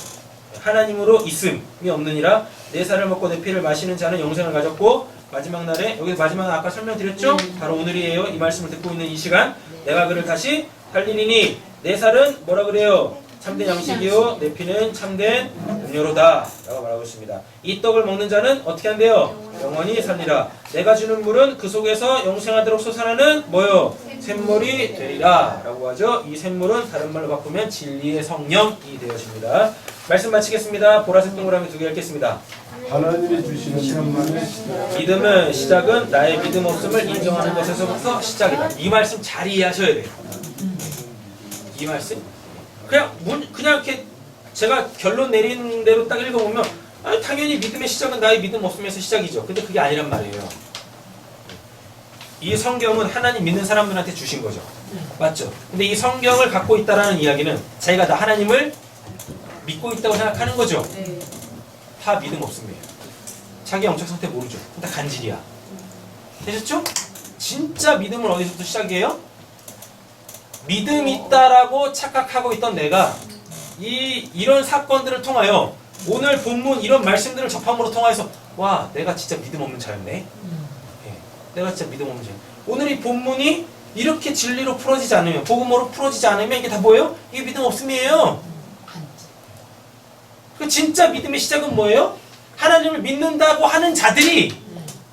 하나님으로 있음이 없느니라. 내 살을 먹고 내 피를 마시는 자는 영생을 가졌고 마지막 날에, 여기 마지막 아까 설명드렸죠? 바로 오늘이에요. 이 말씀을 듣고 있는 이 시간, 내가 그를 다시 살리리니 내 살은 뭐라 그래요? 참된 양식이요 내 피는 참된 음료로다 라고 말하고 있습니다. 이 떡을 먹는 자는 어떻게 한대요? 영원히 살리라. 내가 주는 물은 그 속에서 영생하도록 솟아나는 뭐요? 샘물이 되리라 라고 하죠. 이 샘물은 다른 말로 바꾸면 진리의 성령이 되어집니다. 말씀 마치겠습니다. 보라색 동그라미 2개 읽겠습니다. 하나님이 주시는 천만의 시작. 믿음은 시작은 나의 믿음 없음을 인정하는 것에서부터 시작이다. 이 말씀 잘 이해하셔야 돼요. 이 말씀 그냥 이렇게 제가 결론 내린 대로 딱 읽어보면 당연히 믿음의 시작은 나의 믿음 없음에서 시작이죠. 근데 그게 아니란 말이에요. 이 성경은 하나님 믿는 사람들한테 주신 거죠. 맞죠? 근데 이 성경을 갖고 있다라는 이야기는 자기가 다 하나님을 믿고 있다고 생각하는 거죠. 다 믿음 없음이에요. 자기 영적 상태 모르죠. 다 간질이야. 되셨죠? 진짜 믿음은 어디서부터 시작이에요? 믿음 있다라고 착각하고 있던 내가 이런 사건들을 통하여 오늘 본문 이런 말씀들을 접함으로 통하여서 와 내가 진짜 믿음 없는 자였네. 예, 내가 진짜 믿음 없는 자였네. 오늘 이 본문이 이렇게 진리로 풀어지지 않으면, 복음으로 풀어지지 않으면 이게 다 뭐예요? 이게 믿음 없음이에요. 그 진짜 믿음의 시작은 뭐예요? 하나님을 믿는다고 하는 자들이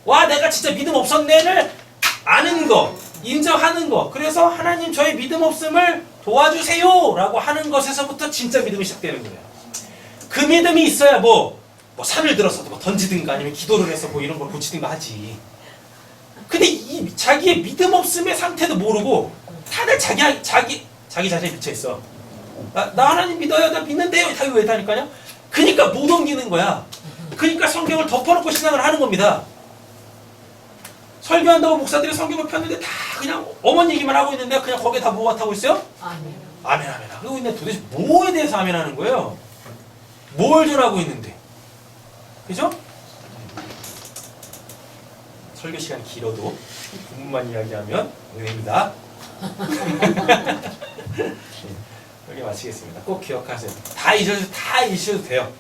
와 내가 진짜 믿음 없었네를 아는 거, 인정하는 거. 그래서 하나님 저의 믿음 없음을 도와주세요 라고 하는 것에서부터 진짜 믿음이 시작되는 거예요. 그 믿음이 있어야 뭐 산을 들어서 뭐 던지든가 아니면 기도를 해서 뭐 이런 걸 고치든가 하지. 근데 이 자기의 믿음 없음의 상태도 모르고 다들 자기 자리에 미쳐 있어. 나 하나님 믿어요. 나 믿는데요. 다 이거 왜 다니까요? 그러니까 못 옮기는 거야. 그러니까 성경을 덮어놓고 신앙을 하는 겁니다. 설교한다고 목사들이 성경을 폈는데 다 그냥 어머니 얘기만 하고 있는데 그냥 거기에 다 뭐가 타고 있어요? 아멘. 아멘 아멘. 그리고 근데 도대체 뭐에 대해서 아멘 하는 거예요? 뭘 전하고 있는데? 그죠? 설교 시간이 길어도 본문만 이야기하면 은혜입니다. 여기 마치겠습니다. 꼭 기억하세요. 다 잊으셔도 돼요.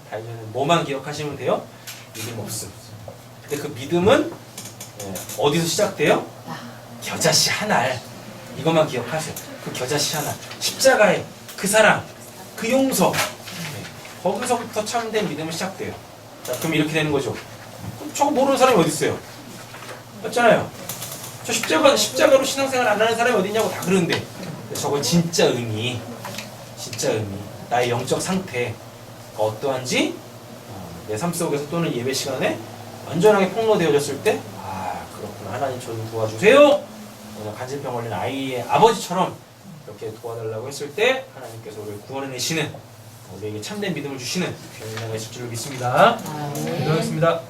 다 잊으셔도 뭐만 기억하시면 돼요? 믿음 없음. 근데 그 믿음은 어디서 시작돼요? 겨자씨 하나알. 이것만 기억하세요. 그 겨자씨 하나. 십자가의 그 사랑, 그 용서. 거기서부터 참된 믿음이 시작돼요. 자, 그럼 이렇게 되는 거죠. 저거 모르는 사람이 어디 있어요? 맞잖아요. 저 십자가로 신앙생활 안 하는 사람이 어디 있냐고 다 그러는데 저거 진짜 의미, 나의 영적 상태 어떠한지 내 삶 속에서 또는 예배 시간에 완전하게 폭로되어졌을 때 그렇구나. 하나님 저 좀 도와주세요. 간질병 걸린 아이의 아버지처럼 이렇게 도와달라고 했을 때 하나님께서 우리를 구원해내시는, 우리에게 참된 믿음을 주시는 귀한 은혜가 있을 줄을 믿습니다. 기도하겠습니다.